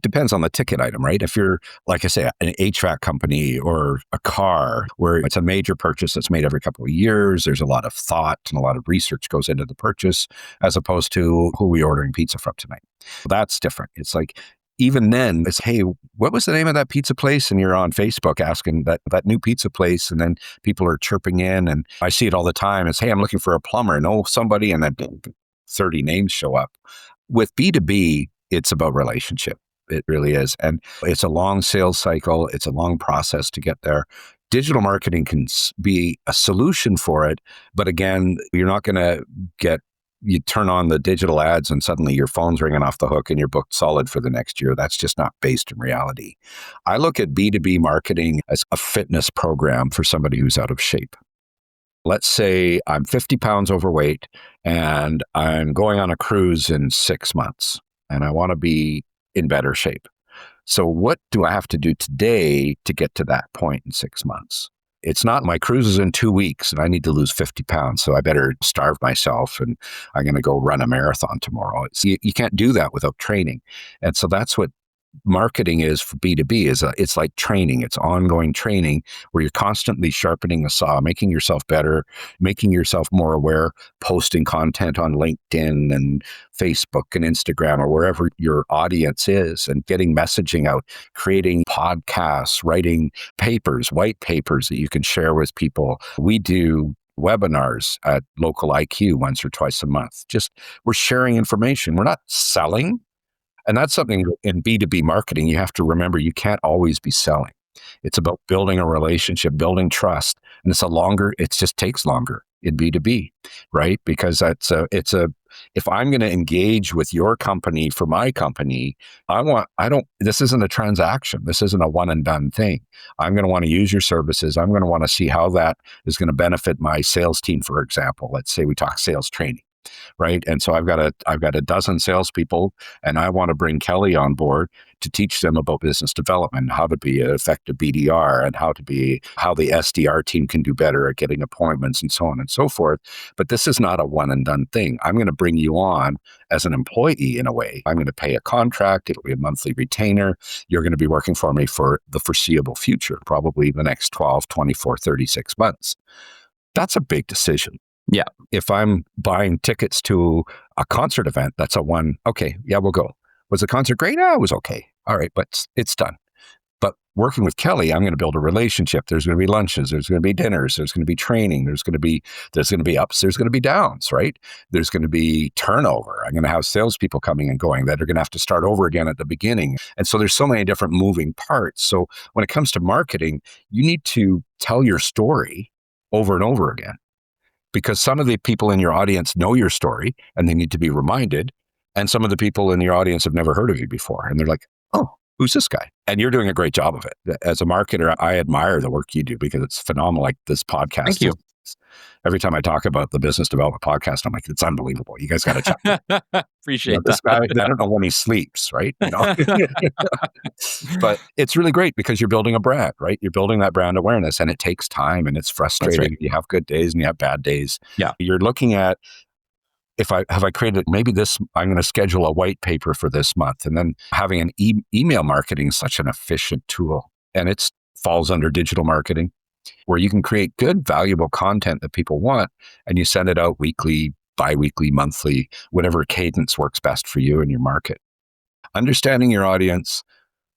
depends on the ticket item, right? If you're, like I say, an HVAC company or a car where it's a major purchase that's made every couple of years, there's a lot of thought and a lot of research goes into the purchase as opposed to who are we ordering pizza from tonight. That's different. It's like, even then, it's, hey, what was the name of that pizza place? And you're on Facebook asking that new pizza place, and then people are chirping in, and I see it all the time. It's, hey, I'm looking for a plumber. Know somebody, and then 30 names show up. With B2B, it's about relationship. It really is. And it's a long sales cycle. It's a long process to get there. Digital marketing can be a solution for it. But again, you're not going to you turn on the digital ads and suddenly your phone's ringing off the hook and you're booked solid for the next year. That's just not based in reality. I look at B2B marketing as a fitness program for somebody who's out of shape. Let's say I'm 50 pounds overweight and I'm going on a cruise in 6 months and I want to be in better shape. So what do I have to do today to get to that point in 6 months? It's not my cruise is in 2 weeks and I need to lose 50 pounds. So I better starve myself and I'm going to go run a marathon tomorrow. You can't do that without training. And so that's what marketing is for B2B. It's like training. It's ongoing training where you're constantly sharpening the saw, making yourself better, making yourself more aware, posting content on LinkedIn and Facebook and Instagram or wherever your audience is, and getting messaging out, creating podcasts, writing papers, white papers that you can share with people. We do webinars at LocalIQ once or twice a month. Just we're sharing information. We're not selling. And that's something in B2B marketing, you have to remember, you can't always be selling. It's about building a relationship, building trust. And it just takes longer in B2B, right? Because if I'm going to engage with your company for my company, this isn't a transaction. This isn't a one and done thing. I'm going to want to use your services. I'm going to want to see how that is going to benefit my sales team, for example. Let's say we talk sales training. right? And so I've got a dozen salespeople, and I want to bring Kelly on board to teach them about business development, how to be an effective BDR, and how the SDR team can do better at getting appointments, and so on and so forth. But this is not a one and done thing. I'm going to bring you on as an employee in a way. I'm going to pay a contract. It'll be a monthly retainer. You're going to be working for me for the foreseeable future, probably the next 12, 24, 36 months. That's a big decision. Yeah. If I'm buying tickets to a concert event, that's a one, okay, yeah, we'll go. Was the concert great? Oh, it was okay. All right, but it's done. But working with Kelly, I'm going to build a relationship. There's going to be lunches. There's going to be dinners. There's going to be training. There's going to be ups. There's going to be downs, right? There's going to be turnover. I'm going to have salespeople coming and going that are going to have to start over again at the beginning. And so there's so many different moving parts. So when it comes to marketing, you need to tell your story over and over again, because some of the people in your audience know your story and they need to be reminded. And some of the people in your audience have never heard of you before. And they're like, oh, who's this guy? And you're doing a great job of it. As a marketer, I admire the work you do because it's phenomenal. Like this podcast. Thank you. Every time I talk about the business development podcast, I'm like, it's unbelievable. You guys got to check. Appreciate that. This guy, I don't know when he sleeps, right? But it's really great because you're building a brand, right? You're building that brand awareness, and it takes time, and it's frustrating. Right. You have good days and you have bad days. Yeah. You're looking at, have I created maybe this, I'm going to schedule a white paper for this month, and then having an email marketing is such an efficient tool, and it falls under digital marketing, where you can create good, valuable content that people want, and you send it out weekly, bi-weekly, monthly, whatever cadence works best for you and your market. Understanding your audience,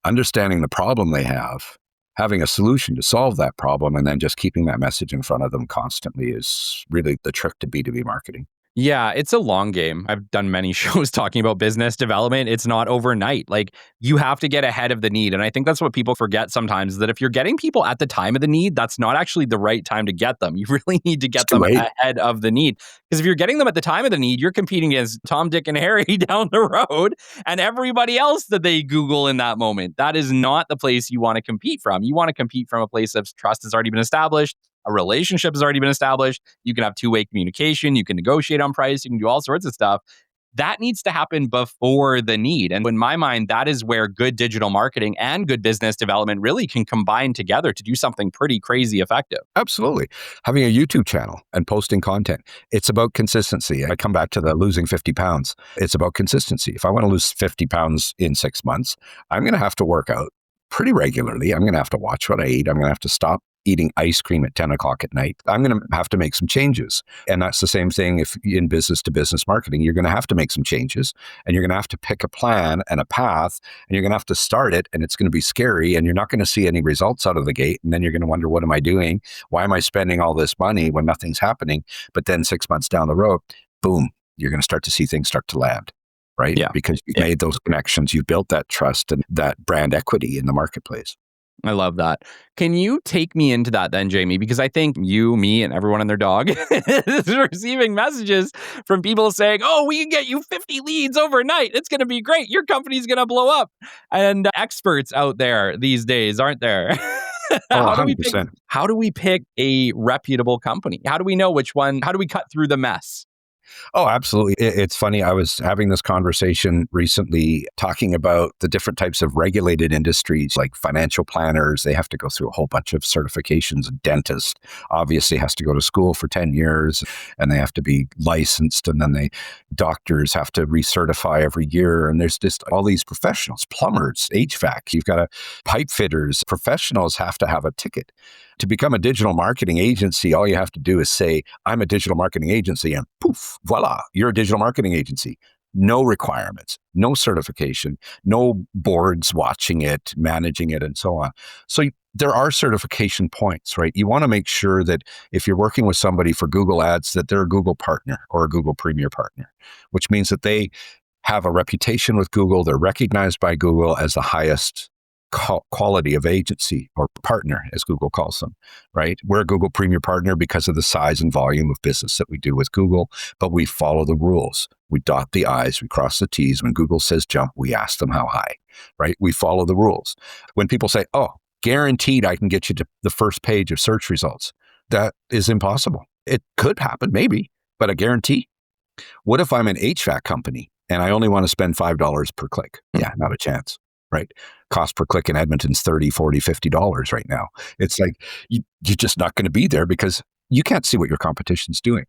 understanding the problem they have, having a solution to solve that problem, and then just keeping that message in front of them constantly is really the trick to B2B marketing. Yeah, it's a long game. I've done many shows talking about business development. It's not overnight. Like, you have to get ahead of the need. And I think that's what people forget sometimes, is that if you're getting people at the time of the need, that's not actually the right time to get them. You really need to get them ahead of the need. Because if you're getting them at the time of the need, you're competing against Tom, Dick, and Harry down the road and everybody else that they Google in that moment. That is not the place you want to compete from. You want to compete from a place of trust has already been established. A relationship has already been established. You can have two-way communication. You can negotiate on price. You can do all sorts of stuff. That needs to happen before the need. And in my mind, that is where good digital marketing and good business development really can combine together to do something pretty crazy effective. Absolutely. Having a YouTube channel and posting content, it's about consistency. I come back to the losing 50 pounds. It's about consistency. If I want to lose 50 pounds in 6 months, I'm going to have to work out pretty regularly. I'm going to have to watch what I eat. I'm going to have to stop eating ice cream at 10 o'clock at night. I'm going to have to make some changes. And that's the same thing if in business to business marketing, you're going to have to make some changes, and you're going to have to pick a plan and a path, and you're going to have to start it, and it's going to be scary, and you're not going to see any results out of the gate. And then you're going to wonder, what am I doing? Why am I spending all this money when nothing's happening? But then 6 months down the road, boom, you're going to start to see things start to land, right? Yeah. Because you've made those connections, you've built that trust and that brand equity in the marketplace. I love that. Can you take me into that then, Jamie? Because I think you, me, and everyone and their dog is receiving messages from people saying, oh, we can get you 50 leads overnight. It's going to be great. Your company's going to blow up. And experts out there these days, aren't there? How do we pick a reputable company? How do we know which one? How do we cut through the mess? Oh, absolutely. It's funny. I was having this conversation recently talking about the different types of regulated industries, like financial planners. They have to go through a whole bunch of certifications. A dentist obviously has to go to school for 10 years and they have to be licensed. And then doctors have to recertify every year. And there's just all these professionals, plumbers, HVAC, you've got pipe fitters. Professionals have to have a ticket. To become a digital marketing agency, all you have to do is say, I'm a digital marketing agency, and poof, voila, you're a digital marketing agency. No requirements, no certification, no boards watching it, managing it, and so on. So there are certification points, right? You want to make sure that if you're working with somebody for Google Ads, that they're a Google partner or a Google Premier partner, which means that they have a reputation with Google. They're recognized by Google as the highest quality of agency or partner, as Google calls them, right? We're a Google Premier partner because of the size and volume of business that we do with Google, but we follow the rules. We dot the I's, we cross the T's. When Google says jump, we ask them how high, right? We follow the rules. When people say, oh, guaranteed I can get you to the first page of search results, that is impossible. It could happen, maybe, but a guarantee? What if I'm an HVAC company and I only want to spend $5 per click? Yeah, not a chance, right? Cost per click in Edmonton's $30, $40, $50 right now. It's like you're just not going to be there because you can't see what your competition's doing.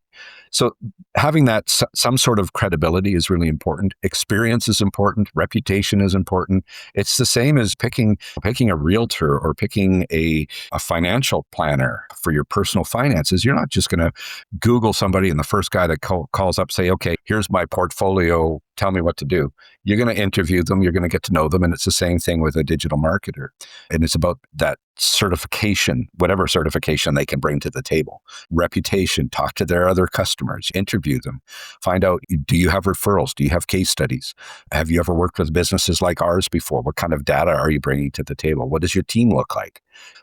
So having that some sort of credibility is really important. Experience is important. Reputation is important. It's the same as picking a realtor or picking a financial planner for your personal finances. You're not just going to Google somebody and the first guy that calls up say, okay, here's my portfolio. Tell me what to do. You're going to interview them. You're going to get to know them. And it's the same thing with a digital marketer. And it's about that certification, whatever certification they can bring to the table. Reputation, talk to their other customers, interview them, find out, do you have referrals? Do you have case studies? Have you ever worked with businesses like ours before? What kind of data are you bringing to the table? What does your team look like?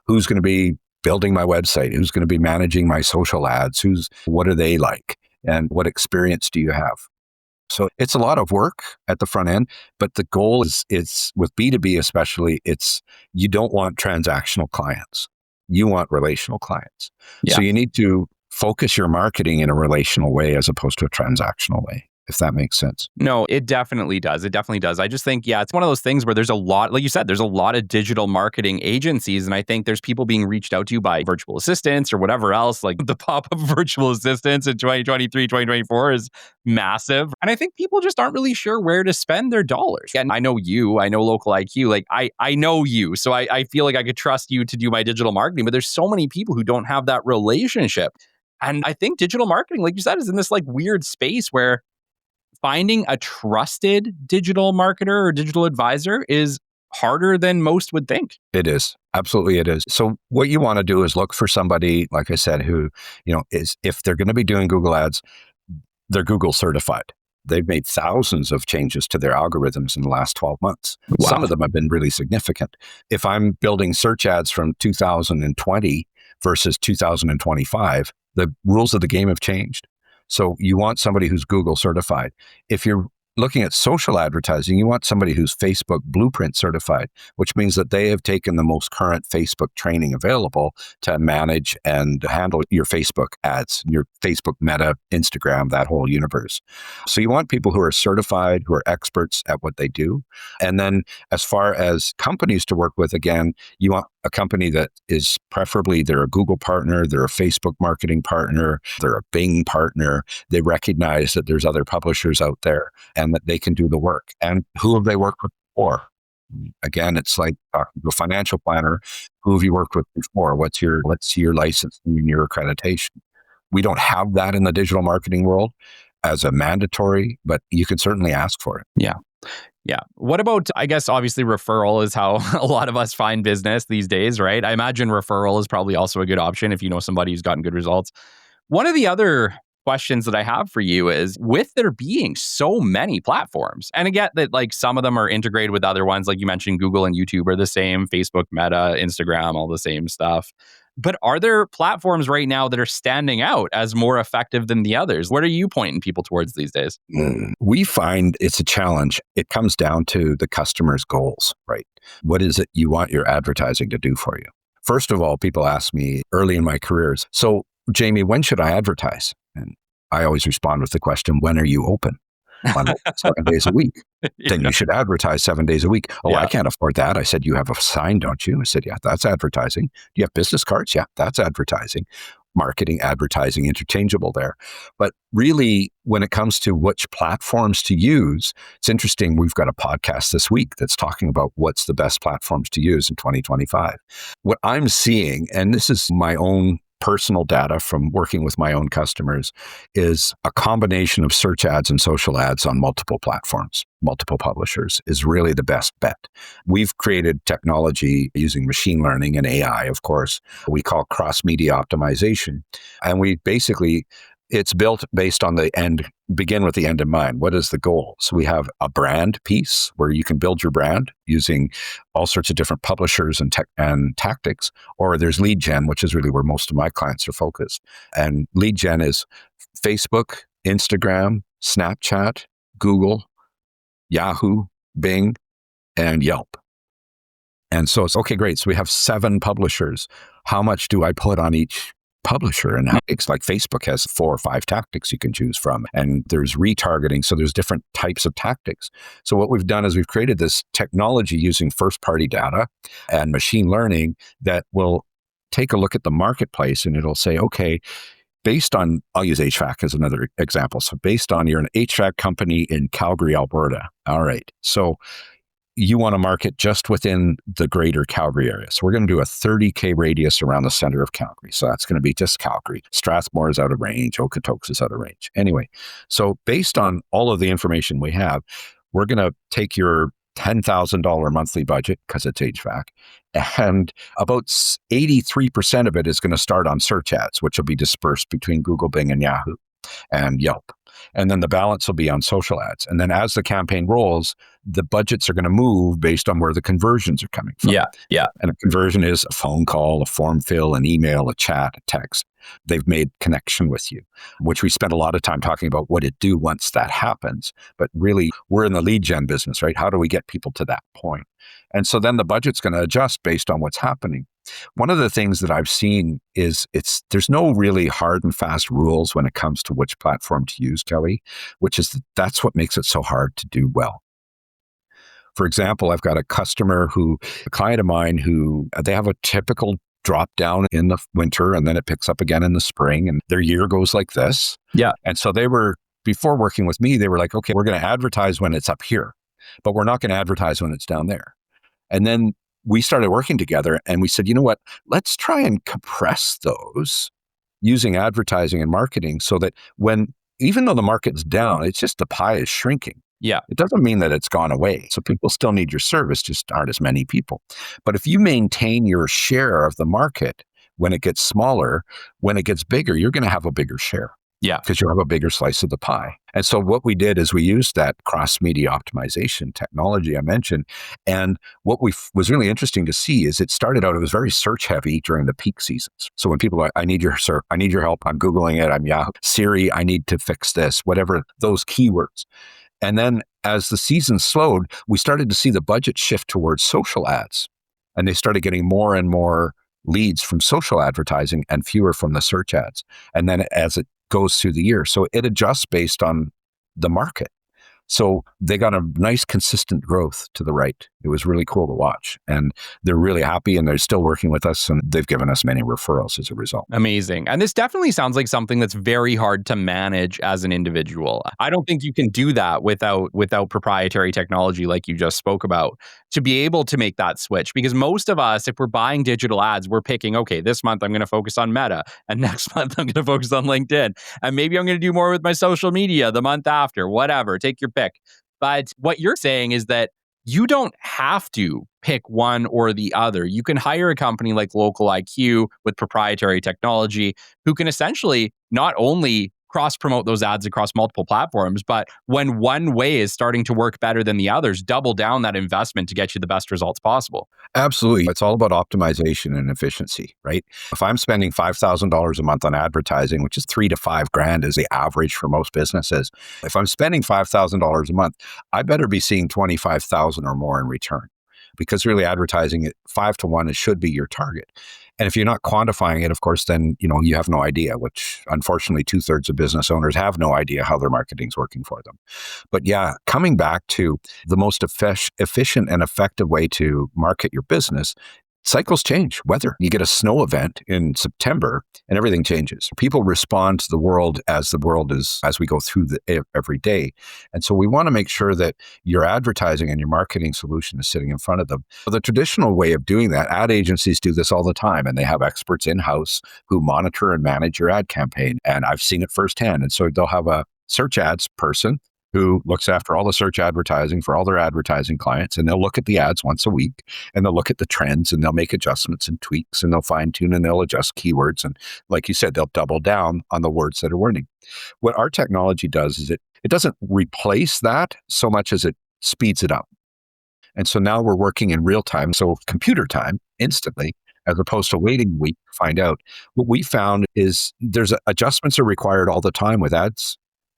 Who's going to be building my website? Who's going to be managing my social ads? What are they like? And what experience do you have? So it's a lot of work at the front end, but the goal is with B2B especially, you don't want transactional clients. You want relational clients. Yeah. So you need to focus your marketing in a relational way as opposed to a transactional way, if that makes sense. No, it definitely does. It definitely does. I just think, it's one of those things where there's a lot, like you said, there's a lot of digital marketing agencies. And I think there's people being reached out to by virtual assistants or whatever else. Like the pop of virtual assistants in 2023, 2024 is massive. And I think people just aren't really sure where to spend their dollars. And I know you, I know LocalIQ, like I know you. So I feel like I could trust you to do my digital marketing, but there's so many people who don't have that relationship. And I think digital marketing, like you said, is in this like weird space where finding a trusted digital marketer or digital advisor is harder than most would think. It is. Absolutely it is. So what you want to do is look for somebody, like I said, who, is, if they're going to be doing Google ads, they're Google certified. They've made thousands of changes to their algorithms in the last 12 months. Wow. Some of them have been really significant. If I'm building search ads from 2020 versus 2025, the rules of the game have changed. So you want somebody who's Google certified. If you're looking at social advertising, you want somebody who's Facebook Blueprint certified, which means that they have taken the most current Facebook training available to manage and handle your Facebook ads, your Facebook Meta, Instagram, that whole universe. So you want people who are certified, who are experts at what they do. And then as far as companies to work with, again, you want a company that is preferably they're a Google partner, they're a Facebook marketing partner, they're a Bing partner. They recognize that there's other publishers out there and that they can do the work. And who have they worked with before? Again, it's like talking to a financial planner. Who have you worked with before? What's your license and your accreditation? We don't have that in the digital marketing world as a mandatory, but you can certainly ask for it. Yeah. Yeah. What about, I guess, obviously referral is how a lot of us find business these days, right? I imagine referral is probably also a good option if you know somebody who's gotten good results. One of the other questions that I have for you is, with there being so many platforms, and I get that like some of them are integrated with other ones, like you mentioned, Google and YouTube are the same, Facebook, Meta, Instagram, all the same stuff. But are there platforms right now that are standing out as more effective than the others? What are you pointing people towards these days? We find it's a challenge. It comes down to the customer's goals, right? What is it you want your advertising to do for you? First of all, people ask me early in my careers, so Jamie, when should I advertise? And I always respond with the question, when are you open? I'm open 7 days a week. Then you should advertise 7 days a week. Oh, I can't afford that. I said, you have a sign, don't you? I said, yeah, that's advertising. Do you have business cards? Yeah, that's advertising. Marketing, advertising, interchangeable there. But really, when it comes to which platforms to use, it's interesting. We've got a podcast this week that's talking about what's the best platforms to use in 2025. What I'm seeing, and this is my own personal data from working with my own customers, is a combination of search ads and social ads on multiple platforms, multiple publishers is really the best bet. We've created technology using machine learning and AI, of course, we call cross-media optimization. And we basically, it's built based on the end, begin with the end in mind. What is the goal? So we have a brand piece where you can build your brand using all sorts of different publishers and tactics, or there's lead gen, which is really where most of my clients are focused. And lead gen is Facebook, Instagram, Snapchat, Google, Yahoo, Bing, and Yelp. And so it's okay, great. So we have 7 publishers. How much do I put on each publisher. And it's like Facebook has 4 or 5 tactics you can choose from. And there's retargeting. So there's different types of tactics. So what we've done is we've created this technology using first-party data and machine learning that will take a look at the marketplace, and it'll say, okay, based on, I'll use HVAC as another example. So based on, you're an HVAC company in Calgary, Alberta. All right. So you want to market just within the greater Calgary area. So we're going to do a 30K radius around the center of Calgary. So that's going to be just Calgary. Strathmore is out of range. Okotoks is out of range. Anyway, so based on all of the information we have, we're going to take your $10,000 monthly budget, because it's HVAC, and about 83% of it is going to start on search ads, which will be dispersed between Google, Bing, and Yahoo and Yelp. And then the balance will be on social ads. And then as the campaign rolls, the budgets are going to move based on where the conversions are coming from. Yeah. And a conversion is a phone call, a form fill, an email, a chat, a text. They've made connection with you, which we spend a lot of time talking about what it do once that happens. But really, we're in the lead gen business, right? How do we get people to that point? And so then the budget's going to adjust based on what's happening. One of the things that I've seen is there's no really hard and fast rules when it comes to which platform to use, Kelly, that's what makes it so hard to do well. For example, I've got a client of mine who they have a typical drop down in the winter, and then it picks up again in the spring, and their year goes like this. Yeah. And so before working with me, they were like, okay, we're going to advertise when it's up here, but we're not going to advertise when it's down there. And then we started working together, and we said, you know what, let's try and compress those using advertising and marketing so that even though the market's down, it's just the pie is shrinking. Yeah. It doesn't mean that it's gone away. So people still need your service, just aren't as many people. But if you maintain your share of the market, when it gets smaller, when it gets bigger, you're going to have a bigger share. Yeah. Because you have a bigger slice of the pie. And so what we did is we used that cross-media optimization technology I mentioned. And what was really interesting to see is it started out, it was very search heavy during the peak seasons. So when people are, I need your help, I'm Googling it, I'm Yahoo, Siri, I need to fix this, whatever, those keywords. And then as the season slowed, we started to see the budget shift towards social ads. And they started getting more and more leads from social advertising and fewer from the search ads. And then as it goes through the year, so it adjusts based on the market. So they got a nice consistent growth to the right. It was really cool to watch. And they're really happy, and they're still working with us, and they've given us many referrals as a result. Amazing. And this definitely sounds like something that's very hard to manage as an individual. I don't think you can do that without proprietary technology like you just spoke about to be able to make that switch. Because most of us, if we're buying digital ads, we're picking, okay, this month I'm going to focus on Meta, and next month I'm going to focus on LinkedIn, and maybe I'm going to do more with my social media the month after, whatever, take your pick. But what you're saying is that you don't have to pick one or the other. You can hire a company like LocalIQ with proprietary technology who can essentially not only cross-promote those ads across multiple platforms, but when one way is starting to work better than the others, double down that investment to get you the best results possible. Absolutely. It's all about optimization and efficiency, right? If I'm spending $5,000 a month on advertising, which is $3,000 to $5,000 is the average for most businesses. If I'm spending $5,000 a month, I better be seeing $25,000 or more in return, because really advertising at 5 to 1, it should be your target. And if you're not quantifying it, of course, then you have no idea, which unfortunately 2/3 of business owners have no idea how their marketing's working for them. But yeah, coming back to the most efficient and effective way to market your business, cycles change. Weather. You get a snow event in September and everything changes. People respond to the world as we go through every day. And so we want to make sure that your advertising and your marketing solution is sitting in front of them. The traditional way of doing that, ad agencies do this all the time, and they have experts in-house who monitor and manage your ad campaign. And I've seen it firsthand. And so they'll have a search ads person who looks after all the search advertising for all their advertising clients, and they'll look at the ads once a week, and they'll look at the trends, and they'll make adjustments and tweaks, and they'll fine tune, and they'll adjust keywords. And like you said, they'll double down on the words that are winning. What our technology does is it doesn't replace that so much as it speeds it up. And so now we're working in real time, so computer time, instantly, as opposed to waiting a week to find out. What we found is adjustments are required all the time with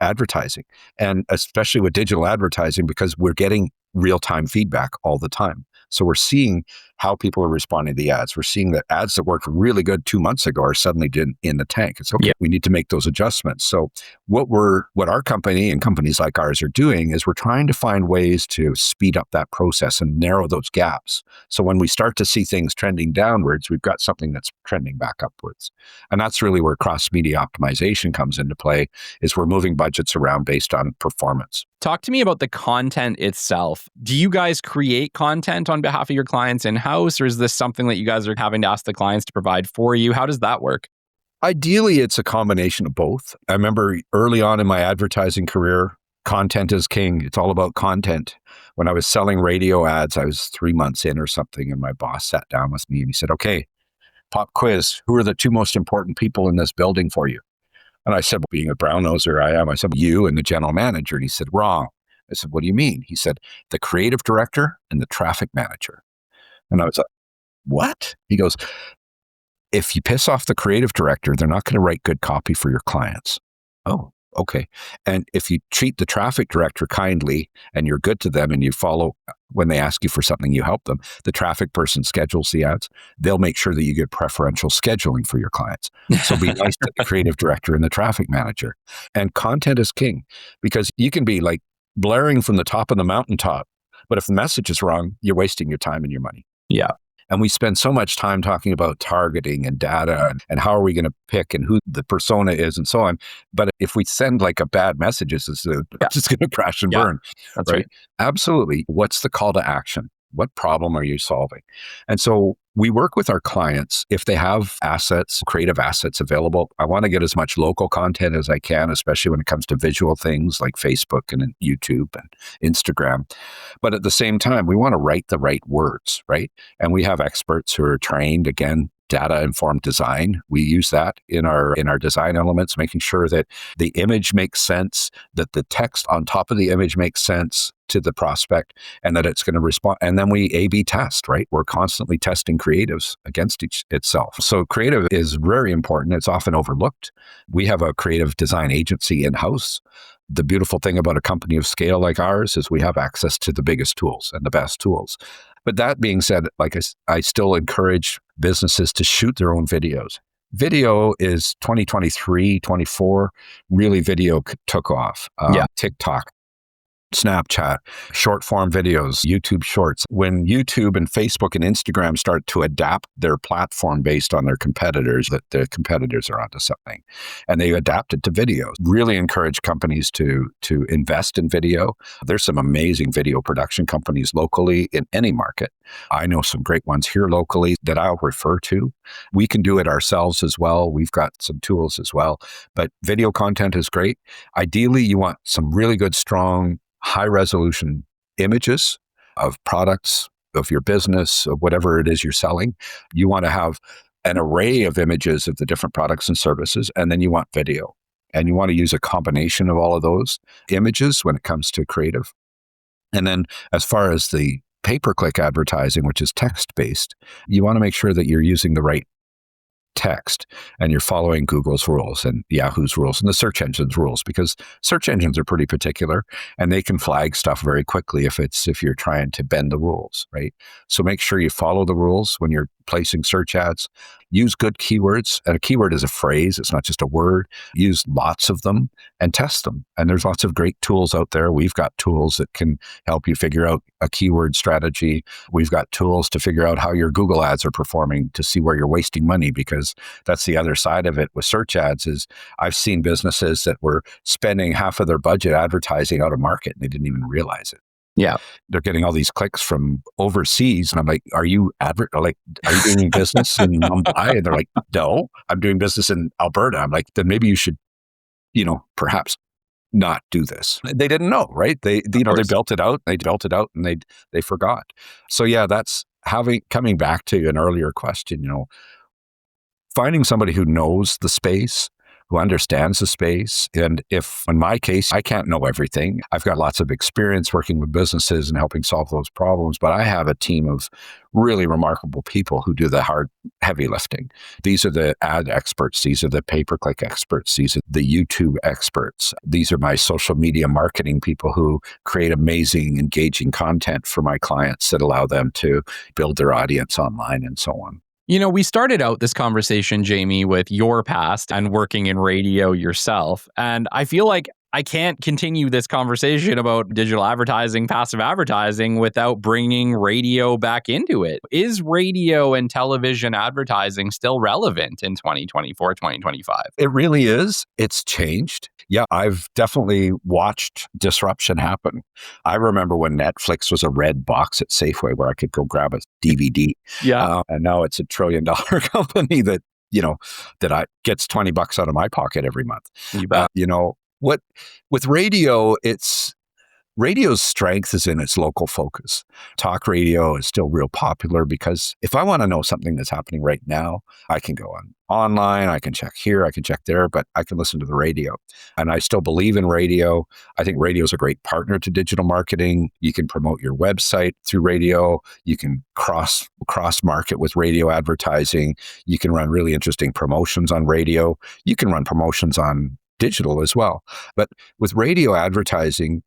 advertising, and especially with digital advertising, because we're getting real-time feedback all the time. So we're seeing how people are responding to the ads. We're seeing that ads that worked really good 2 months ago are suddenly in the tank. It's okay. We need to make those adjustments. So what our company and companies like ours are doing is we're trying to find ways to speed up that process and narrow those gaps. So when we start to see things trending downwards, we've got something that's trending back upwards. And that's really where cross-media optimization comes into play, is we're moving budgets around based on performance. Talk to me about the content itself. Do you guys create content on behalf of your clients in-house, or is this something that you guys are having to ask the clients to provide for you? How does that work? Ideally, it's a combination of both. I remember early on in my advertising career, content is king. It's all about content. When I was selling radio ads, I was 3 months in or something, and my boss sat down with me and he said, okay, pop quiz. Who are the two most important people in this building for you? And I said, well, being a brown noser I am, I said, you and the general manager. And he said, wrong. I said, what do you mean? He said, the creative director and the traffic manager. And I was like, what? He goes, if you piss off the creative director, they're not going to write good copy for your clients. Oh, okay. And if you treat the traffic director kindly and you're good to them and you follow when they ask you for something, you help them, the traffic person schedules the ads. They'll make sure that you get preferential scheduling for your clients. So be nice to the creative director and the traffic manager. And content is king, because you can be like blaring from the top of the mountaintop, but if the message is wrong, you're wasting your time and your money. Yeah. And we spend so much time talking about targeting and data and how are we going to pick and who the persona is and so on. But if we send like a bad message, it's just going to crash and burn. That's right. Absolutely. What's the call to action? What problem are you solving? And so we work with our clients. If they have assets, creative assets available, I want to get as much local content as I can, especially when it comes to visual things like Facebook and YouTube and Instagram. But at the same time, we want to write the right words, right? And we have experts who are trained, again, data-informed design. We use that in our design elements, making sure that the image makes sense, that the text on top of the image makes sense to the prospect, and that it's going to respond. And then we A/B test, right? We're constantly testing creatives against itself. So creative is very important. It's often overlooked. We have a creative design agency in-house. The beautiful thing about a company of scale like ours is we have access to the biggest tools and the best tools. But that being said, like I still encourage businesses to shoot their own videos. Video is 2023, 24, really video took off. TikTok, Snapchat, short form videos, YouTube shorts. When YouTube and Facebook and Instagram start to adapt their platform based on their competitors, that the competitors are onto something, and they adapt it to video. Really encourage companies to invest in video. There's some amazing video production companies locally in any market. I know some great ones here locally that I'll refer to. We can do it ourselves as well. We've got some tools as well, but video content is great. Ideally, you want some really good, strong, high resolution images of products, of your business, of whatever it is you're selling. You want to have an array of images of the different products and services, and then you want video. And you want to use a combination of all of those images when it comes to creative. And then as far as the pay-per-click advertising, which is text-based, you want to make sure that you're using the right text and you're following Google's rules and Yahoo's rules and the search engine's rules, because search engines are pretty particular and they can flag stuff very quickly if you're trying to bend the rules, right? So make sure you follow the rules when you're placing search ads. Use good keywords. And a keyword is a phrase. It's not just a word. Use lots of them and test them. And there's lots of great tools out there. We've got tools that can help you figure out a keyword strategy. We've got tools to figure out how your Google ads are performing to see where you're wasting money, because that's the other side of it with search ads. Is I've seen businesses that were spending half of their budget advertising out of market and they didn't even realize it. Yeah. They're getting all these clicks from overseas. And I'm like, are you doing business in Mumbai? And they're like, no, I'm doing business in Alberta. I'm like, then maybe you should, perhaps not do this. They didn't know, right? They built it out and they forgot. So yeah, that's coming back to an earlier question, finding somebody who knows the space, who understands the space. And if, in my case, I can't know everything, I've got lots of experience working with businesses and helping solve those problems, but I have a team of really remarkable people who do the hard, heavy lifting. These are the ad experts. These are the pay-per-click experts. These are the YouTube experts. These are my social media marketing people who create amazing, engaging content for my clients that allow them to build their audience online and so on. You know, we started out this conversation, Jamie, with your past and working in radio yourself. And I feel like I can't continue this conversation about digital advertising, passive advertising, without bringing radio back into it. Is radio and television advertising still relevant in 2024, 2025? It really is. It's changed. Yeah, I've definitely watched disruption happen. I remember when Netflix was a red box at Safeway where I could go grab a DVD. Yeah. And now it's $1 trillion company that, that gets $20 out of my pocket every month. You bet. With radio, radio's strength is in its local focus. Talk radio is still real popular because if I want to know something that's happening right now, I can go online, I can check here, I can check there, but I can listen to the radio. And I still believe in radio. I think radio is a great partner to digital marketing. You can promote your website through radio. You can cross market with radio advertising. You can run really interesting promotions on radio. You can run promotions on digital as well. But with radio advertising,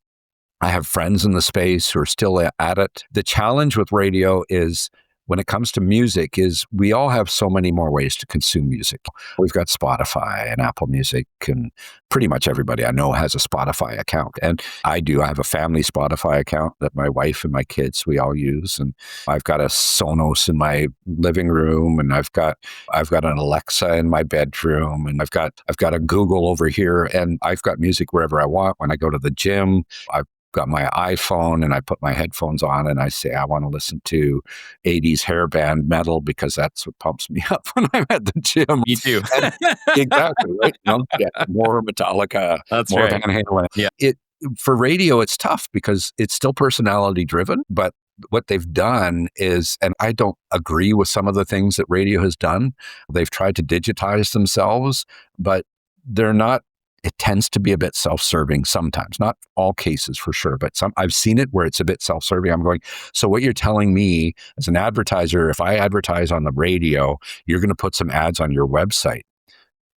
I have friends in the space who are still at it. The challenge with radio is when it comes to music is we all have so many more ways to consume music. We've got Spotify and Apple Music, and pretty much everybody I know has a Spotify account. And I do. I have a family Spotify account that my wife and my kids, we all use. And I've got a Sonos in my living room, and I've got an Alexa in my bedroom, and I've got a Google over here, and I've got music wherever I want. When I go to the gym, I've got my iPhone and I put my headphones on and I say, I want to listen to 80s hair band metal because that's what pumps me up when I'm at the gym. Me too. Exactly, right? More Metallica, That's more right. Van Halen. Yeah. For radio, it's tough because it's still personality driven, but what they've done is, and I don't agree with some of the things that radio has done, they've tried to digitize themselves, but they're not. It tends to be a bit self-serving sometimes, not all cases for sure, but I've seen it where it's a bit self-serving. I'm going, so what you're telling me as an advertiser, if I advertise on the radio, you're going to put some ads on your website.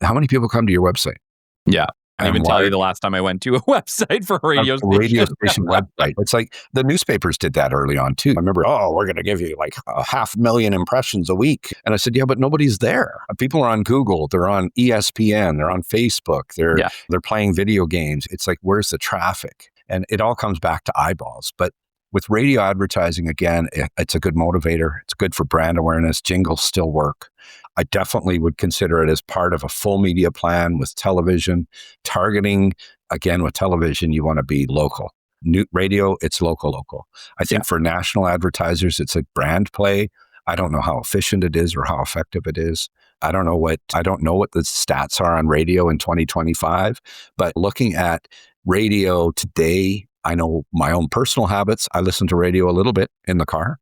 How many people come to your website? Yeah. I can't even tell you the last time I went to a website for a radio station. Website. It's like the newspapers did that early on too. I remember, we're going to give you like 500,000 impressions a week. And I said, yeah, but nobody's there. People are on Google. They're on ESPN. They're on Facebook. They're playing video games. It's like, where's the traffic? And it all comes back to eyeballs. But with radio advertising, again, it's a good motivator. It's good for brand awareness. Jingles still work. I definitely would consider it as part of a full media plan with television. Targeting, again, with television, you want to be local. New radio, it's local. I think for national advertisers, it's a brand play. I don't know how efficient it is or how effective it is. I don't know what the stats are on radio in 2025, but looking at radio today, I know my own personal habits. I listen to radio a little bit in the car,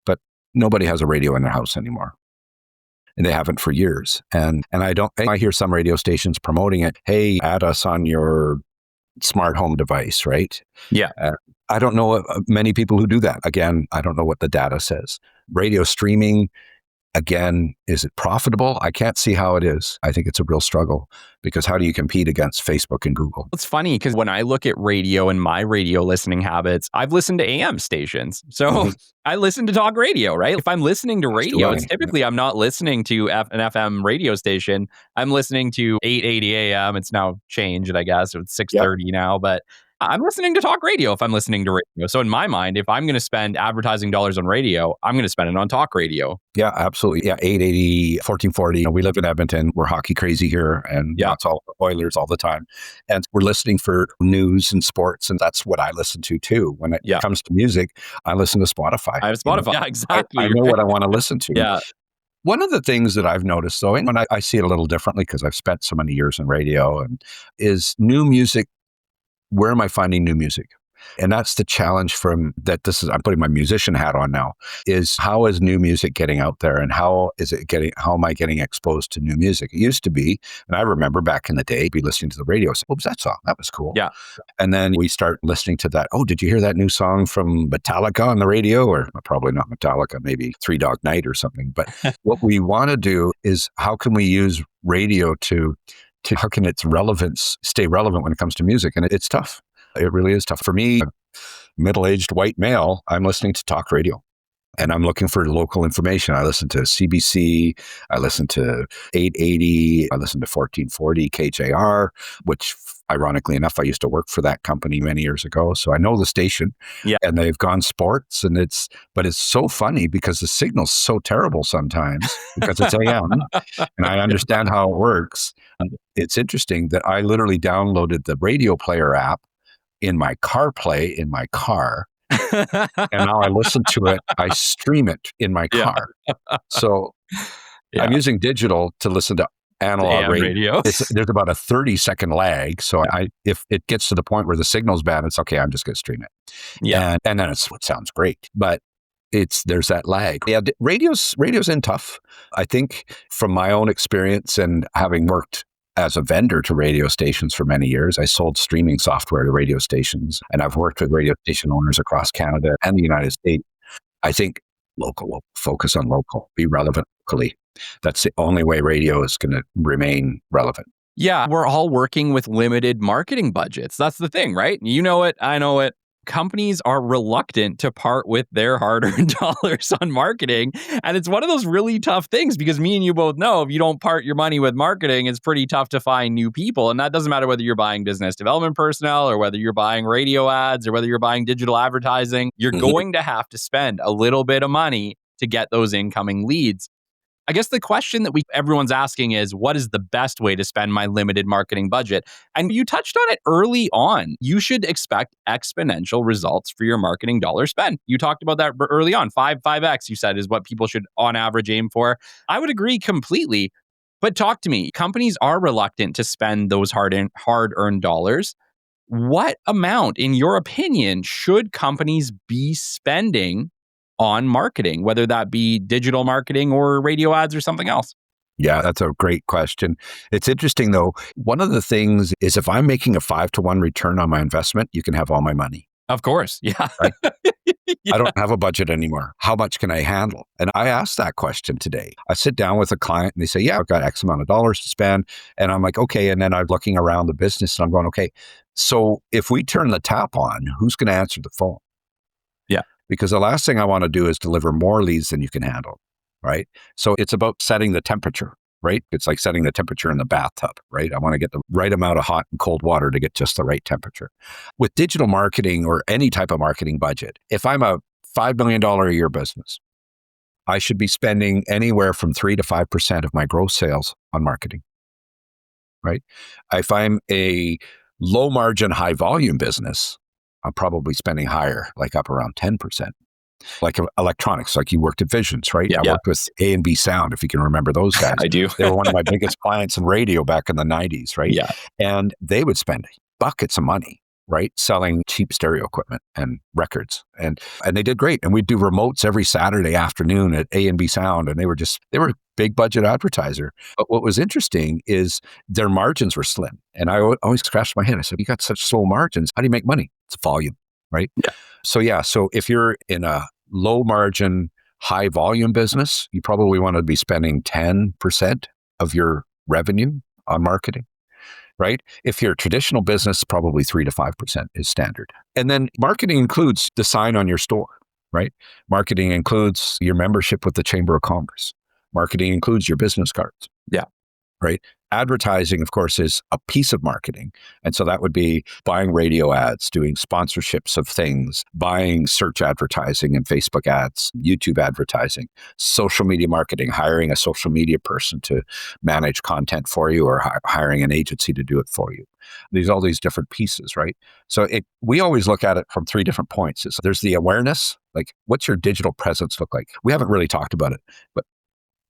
but nobody has a radio in their house anymore. And they haven't for years. And I hear some radio stations promoting it. Hey, add us on your smart home device, right? Yeah. I don't know many people who do that. Again, I don't know what the data says. Radio streaming, again, is it profitable? I can't see how it is. I think it's a real struggle because how do you compete against Facebook and Google? It's funny because when I look at radio and my radio listening habits, I've listened to AM stations. So I listen to talk radio, right? If I'm listening to radio, it's typically I'm not listening to an FM radio station. I'm listening to 880 AM. It's now changed, I guess. It's 630 now, but I'm listening to talk radio if I'm listening to radio. So in my mind, if I'm going to spend advertising dollars on radio, I'm going to spend it on talk radio. Yeah, absolutely. Yeah, 880, 1440. We live in Edmonton. We're hockey crazy here, and it's all Oilers all the time. And we're listening for news and sports, and that's what I listen to too. When it comes to music, I listen to Spotify. I have Spotify. Yeah, exactly. I know what I want to listen to. Yeah. One of the things that I've noticed, though, and I see it a little differently because I've spent so many years in radio, and is new music. Where am I finding new music? And that's the challenge I'm putting my musician hat on now, is how is new music getting out there, and how am I getting exposed to new music? It used to be, and I remember back in the day, be listening to the radio, say, what was that song? That was cool. Yeah. And then we start listening to that. Oh, did you hear that new song from Metallica on the radio? Or probably not Metallica, maybe Three Dog Night or something. But what we want to do is, how can we use radio to how can its relevance stay relevant when it comes to music? And it's tough. It really is tough. For me, middle-aged white male, I'm listening to talk radio. And I'm looking for local information. I listen to CBC, I listen to 880, I listen to 1440 KJR, which ironically enough, I used to work for that company many years ago. So I know the station. Yeah. And they've gone sports, but it's so funny because the signal's so terrible sometimes because it's AM and I understand how it works. It's interesting that I literally downloaded the radio player app in my CarPlay in my car. And now I listen to it, I stream it in my car. So I'm using digital to listen to analog radio. There's about a 30-second lag. So if it gets to the point where the signal's bad, it's okay, I'm just going to stream it. Yeah. And then it sounds great. But there's that lag. Yeah, radio's in tough. I think from my own experience and having worked as a vendor to radio stations for many years, I sold streaming software to radio stations, and I've worked with radio station owners across Canada and the United States. I think local, focus on local, be relevant locally. That's the only way radio is going to remain relevant. Yeah, we're all working with limited marketing budgets. That's the thing, right? You know it, I know it. Companies are reluctant to part with their hard-earned dollars on marketing. And it's one of those really tough things because me and you both know if you don't part your money with marketing, it's pretty tough to find new people. And that doesn't matter whether you're buying business development personnel or whether you're buying radio ads or whether you're buying digital advertising. You're going to have to spend a little bit of money to get those incoming leads. I guess the question that everyone's asking is, what is the best way to spend my limited marketing budget? And you touched on it early on. You should expect exponential results for your marketing dollar spend. You talked about that early on. 5x, you said, is what people should on average aim for. I would agree completely. But talk to me. Companies are reluctant to spend those hard-earned dollars. What amount, in your opinion, should companies be spending on marketing, whether that be digital marketing or radio ads or something else? Yeah, that's a great question. It's interesting though. One of the things is if I'm making a 5-to-1 return on my investment, you can have all my money. Of course. Yeah. Right? I don't have a budget anymore. How much can I handle? And I asked that question today. I sit down with a client and they say, yeah, I've got X amount of dollars to spend. And I'm like, okay. And then I'm looking around the business and I'm going, okay, so if we turn the tap on, who's going to answer the phone? Yeah. Because the last thing I want to do is deliver more leads than you can handle, right? So it's about setting the temperature, right? It's like setting the temperature in the bathtub, right? I want to get the right amount of hot and cold water to get just the right temperature. With digital marketing or any type of marketing budget, if I'm a $5 million a year business, I should be spending anywhere from 3 to 5% of my gross sales on marketing, right? If I'm a low margin, high volume business, I'm probably spending higher, like up around 10%. Like electronics, like you worked at Visions, right? I worked with A&B Sound, if you can remember those guys. I do. They were one of my biggest clients in radio back in the 90s, right? Yeah. And they would spend buckets of money, right? Selling cheap stereo equipment and records. And they did great. And we'd do remotes every Saturday afternoon at A&B Sound. And they were a big budget advertiser. But what was interesting is their margins were slim. And I always scratched my head. I said, you got such slow margins. How do you make money? It's volume, right? Yeah. So if you're in a low margin, high volume business, you probably want to be spending 10% of your revenue on marketing. Right? If you're a traditional business, probably 3 to 5% is standard. And then marketing includes the sign on your store, right? Marketing includes your membership with the Chamber of Commerce. Marketing includes your business cards. Yeah. Right? Advertising, of course, is a piece of marketing. And so that would be buying radio ads, doing sponsorships of things, buying search advertising and Facebook ads, YouTube advertising, social media marketing, hiring a social media person to manage content for you or hiring an agency to do it for you. All these different pieces, right? So we always look at it from 3 different points. There's the awareness, like what's your digital presence look like? We haven't really talked about it, but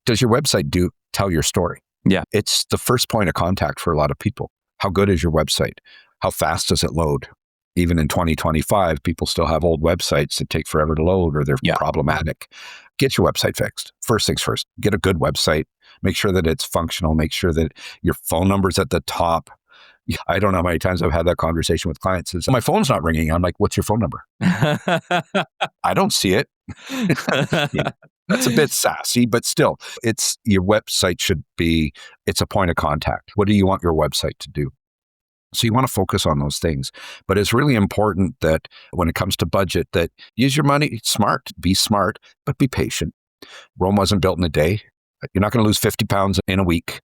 does your website tell your story? Yeah. It's the first point of contact for a lot of people. How good is your website? How fast does it load? even in 2025, people still have old websites that take forever to load or they're problematic. Get your website fixed. First things first, get a good website. Make sure that it's functional. Make sure that your phone number's at the top. I don't know how many times I've had that conversation with clients. Is my phone's not ringing. I'm like, what's your phone number? I don't see it. That's a bit sassy, but still, it's your website should be, it's a point of contact. What do you want your website to do? So you want to focus on those things. But it's really important that when it comes to budget, that use your money smart, but be patient. Rome wasn't built in a day. You're not going to lose 50 pounds in a week.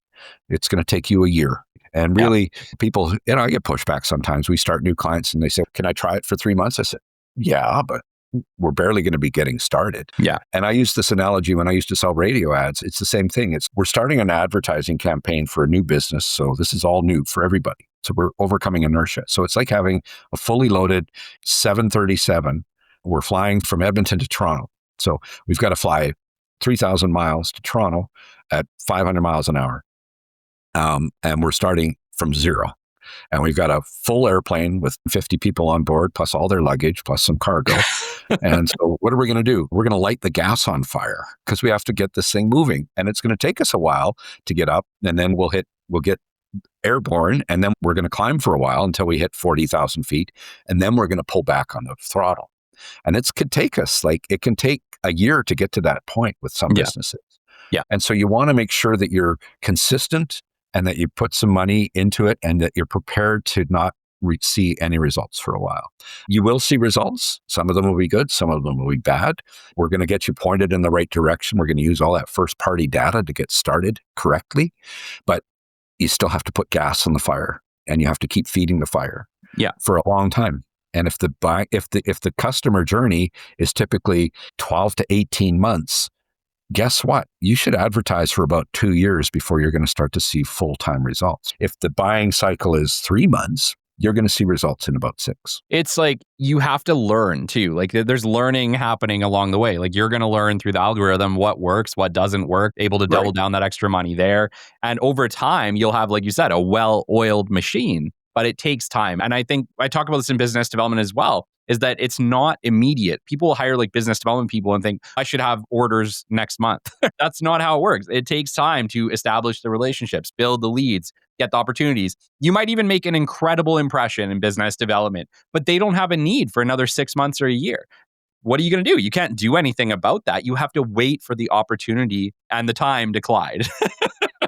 It's going to take you a year. And really, people, I get pushback sometimes. We start new clients and they say, can I try it for 3 months? I said, yeah, but we're barely going to be getting started. Yeah. And I use this analogy when I used to sell radio ads. It's the same thing. We're starting an advertising campaign for a new business. So this is all new for everybody. So we're overcoming inertia. So it's like having a fully loaded 737. We're flying from Edmonton to Toronto. So we've got to fly 3,000 miles to Toronto at 500 miles an hour. And we're starting from zero. And we've got a full airplane with 50 people on board, plus all their luggage, plus some cargo. And so what are we going to do? We're going to light the gas on fire because we have to get this thing moving. And it's going to take us a while to get up. And then we'll get airborne. And then we're going to climb for a while until we hit 40,000 feet. And then we're going to pull back on the throttle. And it can take a year to get to that point with some businesses. Yeah. And so you want to make sure that you're consistent and that you put some money into it and that you're prepared to not see any results for a while. You will see results. Some of them will be good. Some of them will be bad. We're going to get you pointed in the right direction. We're going to use all that first party data to get started correctly, but you still have to put gas on the fire and you have to keep feeding the fire for a long time. And if the customer journey is typically 12 to 18 months, guess what? You should advertise for about 2 years before you're going to start to see full-time results. If the buying cycle is 3 months, you're going to see results in about 6. It's like you have to learn too. Like there's learning happening along the way. Like you're going to learn through the algorithm what works, what doesn't work, able to double down that extra money there. And over time, you'll have, like you said, a well-oiled machine, but it takes time. And I think I talk about this in business development as well, is that it's not immediate. People will hire like business development people and think, I should have orders next month. That's not how it works. It takes time to establish the relationships, build the leads, get the opportunities. You might even make an incredible impression in business development, but they don't have a need for another 6 months or a year. What are you going to do? You can't do anything about that. You have to wait for the opportunity and the time to collide.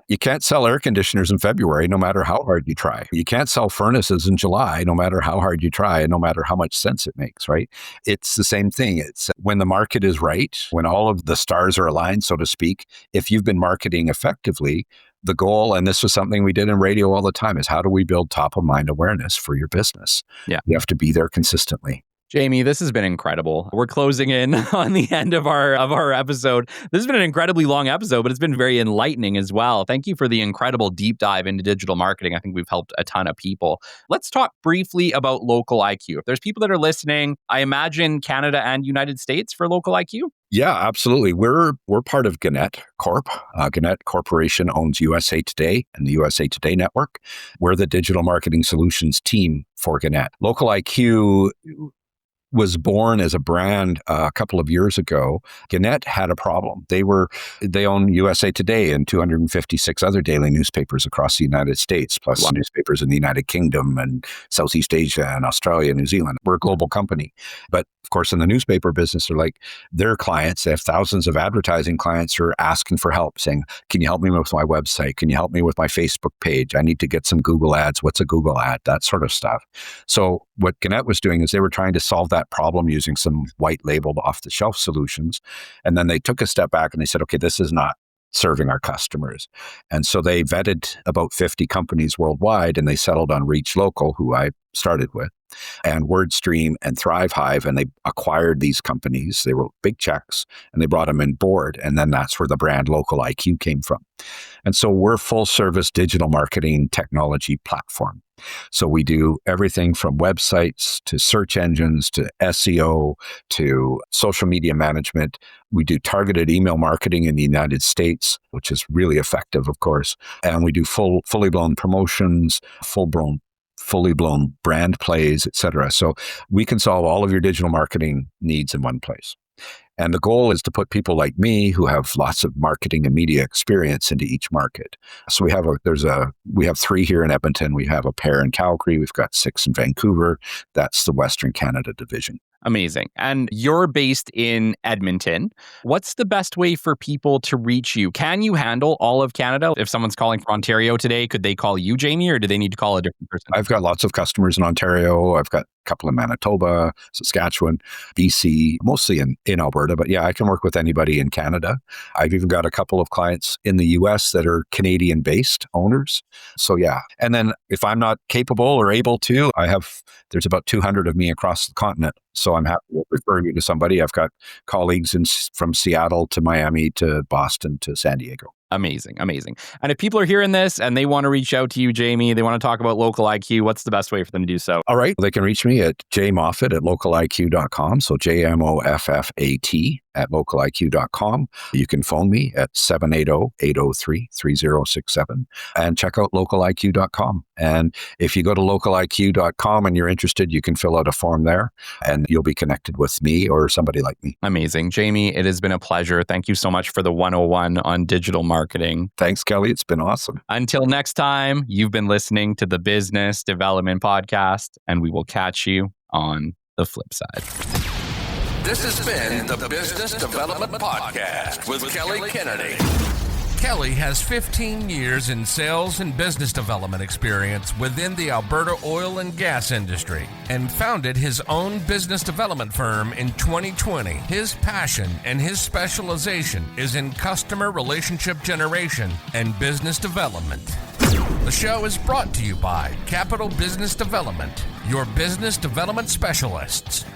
You can't sell air conditioners in February, no matter how hard you try. You can't sell furnaces in July, no matter how hard you try and no matter how much sense it makes, right? It's the same thing. It's when the market is right, when all of the stars are aligned, so to speak, if you've been marketing effectively, the goal, and this was something we did in radio all the time, is how do we build top of mind awareness for your business? Yeah. You have to be there consistently. Jamie, this has been incredible. We're closing in on the end of our episode. This has been an incredibly long episode, but it's been very enlightening as well. Thank you for the incredible deep dive into digital marketing. I think we've helped a ton of people. Let's talk briefly about LocalIQ. If there's people that are listening, I imagine Canada and United States for LocalIQ? Yeah, absolutely. We're part of Gannett Corp. Gannett Corporation owns USA Today and the USA Today network. We're the digital marketing solutions team for Gannett. LocalIQ was born as a brand a couple of years ago. Gannett had a problem. They own USA Today and 256 other daily newspapers across the United States, plus newspapers in the United Kingdom and Southeast Asia and Australia, New Zealand. We're a global company. But of course, in the newspaper business, they're like their clients. They have thousands of advertising clients who are asking for help, saying, can you help me with my website? Can you help me with my Facebook page? I need to get some Google ads. What's a Google ad? That sort of stuff. So what Gannett was doing is they were trying to solve that problem using some white labeled off the shelf solutions. And then they took a step back and they said, okay, this is not serving our customers. And so they vetted about 50 companies worldwide and they settled on Reach Local, who I started with, and WordStream and ThriveHive, and they acquired these companies. They wrote big checks and they brought them in board. And then that's where the brand LocalIQ came from. And so we're full service digital marketing technology platform. So we do everything from websites to search engines to SEO to social media management. We do targeted email marketing in the United States, which is really effective, of course. And we do fully blown promotions, full blown fully blown brand plays, etc. So we can solve all of your digital marketing needs in one place. And the goal is to put people like me who have lots of marketing and media experience into each market. So we have 3 here in Edmonton. We have a pair in Calgary. We've got 6 in Vancouver. That's the Western Canada division. Amazing. And you're based in Edmonton. What's the best way for people to reach you? Can you handle all of Canada? If someone's calling from Ontario today, could they call you, Jamie, or do they need to call a different person? I've got lots of customers in Ontario. I've got a couple in Manitoba, Saskatchewan, BC, mostly in Alberta. But yeah, I can work with anybody in Canada. I've even got a couple of clients in the US that are Canadian-based owners. So yeah. And then if I'm not capable or able to, there's about 200 of me across the continent. So I'm happy to refer you to somebody. I've got colleagues from Seattle to Miami to Boston to San Diego. Amazing. And if people are hearing this and they want to reach out to you, Jamie, they want to talk about LocalIQ, what's the best way for them to do so? All right. They can reach me at jmoffat@localiq.com. So JMOFFAT at localiq.com. You can phone me at 780-803-3067 and check out localiq.com. And if you go to localiq.com and you're interested, you can fill out a form there and you'll be connected with me or somebody like me. Amazing. Jamie, it has been a pleasure. Thank you so much for the 101 on digital marketing. Thanks, Kelly. It's been awesome. Until next time, you've been listening to the Business Development Podcast, and we will catch you on the flip side. This has been the Business Development Podcast with Kelly Kennedy. Kelly has 15 years in sales and business development experience within the Alberta oil and gas industry and founded his own business development firm in 2020. His passion and his specialization is in customer relationship generation and business development. The show is brought to you by Capital Business Development, your business development specialists.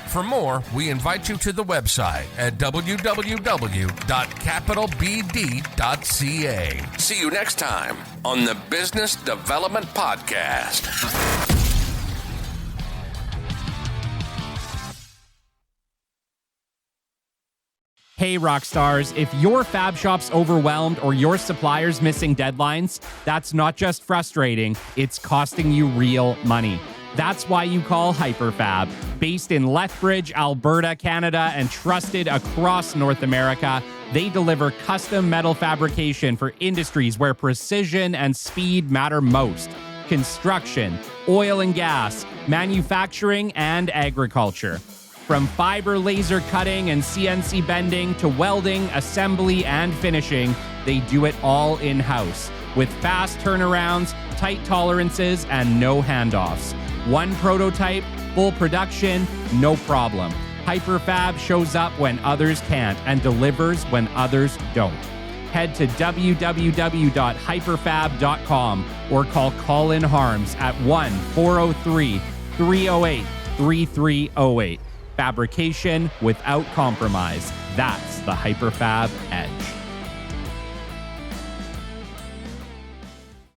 For more, we invite you to the website at www.capitalbd.ca. See you next time on the Business Development Podcast. Hey, rock stars, if your fab shop's overwhelmed or your supplier's missing deadlines, that's not just frustrating, it's costing you real money. That's why you call HyperFab. Based in Lethbridge, Alberta, Canada, and trusted across North America, they deliver custom metal fabrication for industries where precision and speed matter most. Construction, oil and gas, manufacturing, and agriculture. From fiber laser cutting and CNC bending to welding, assembly, and finishing, they do it all in-house with fast turnarounds, tight tolerances, and no handoffs. One prototype, full production, no problem. HyperFab shows up when others can't and delivers when others don't. Head to www.hyperfab.com or call Colin Harms at 1-403-308-3308. Fabrication without compromise. That's the HyperFab edge.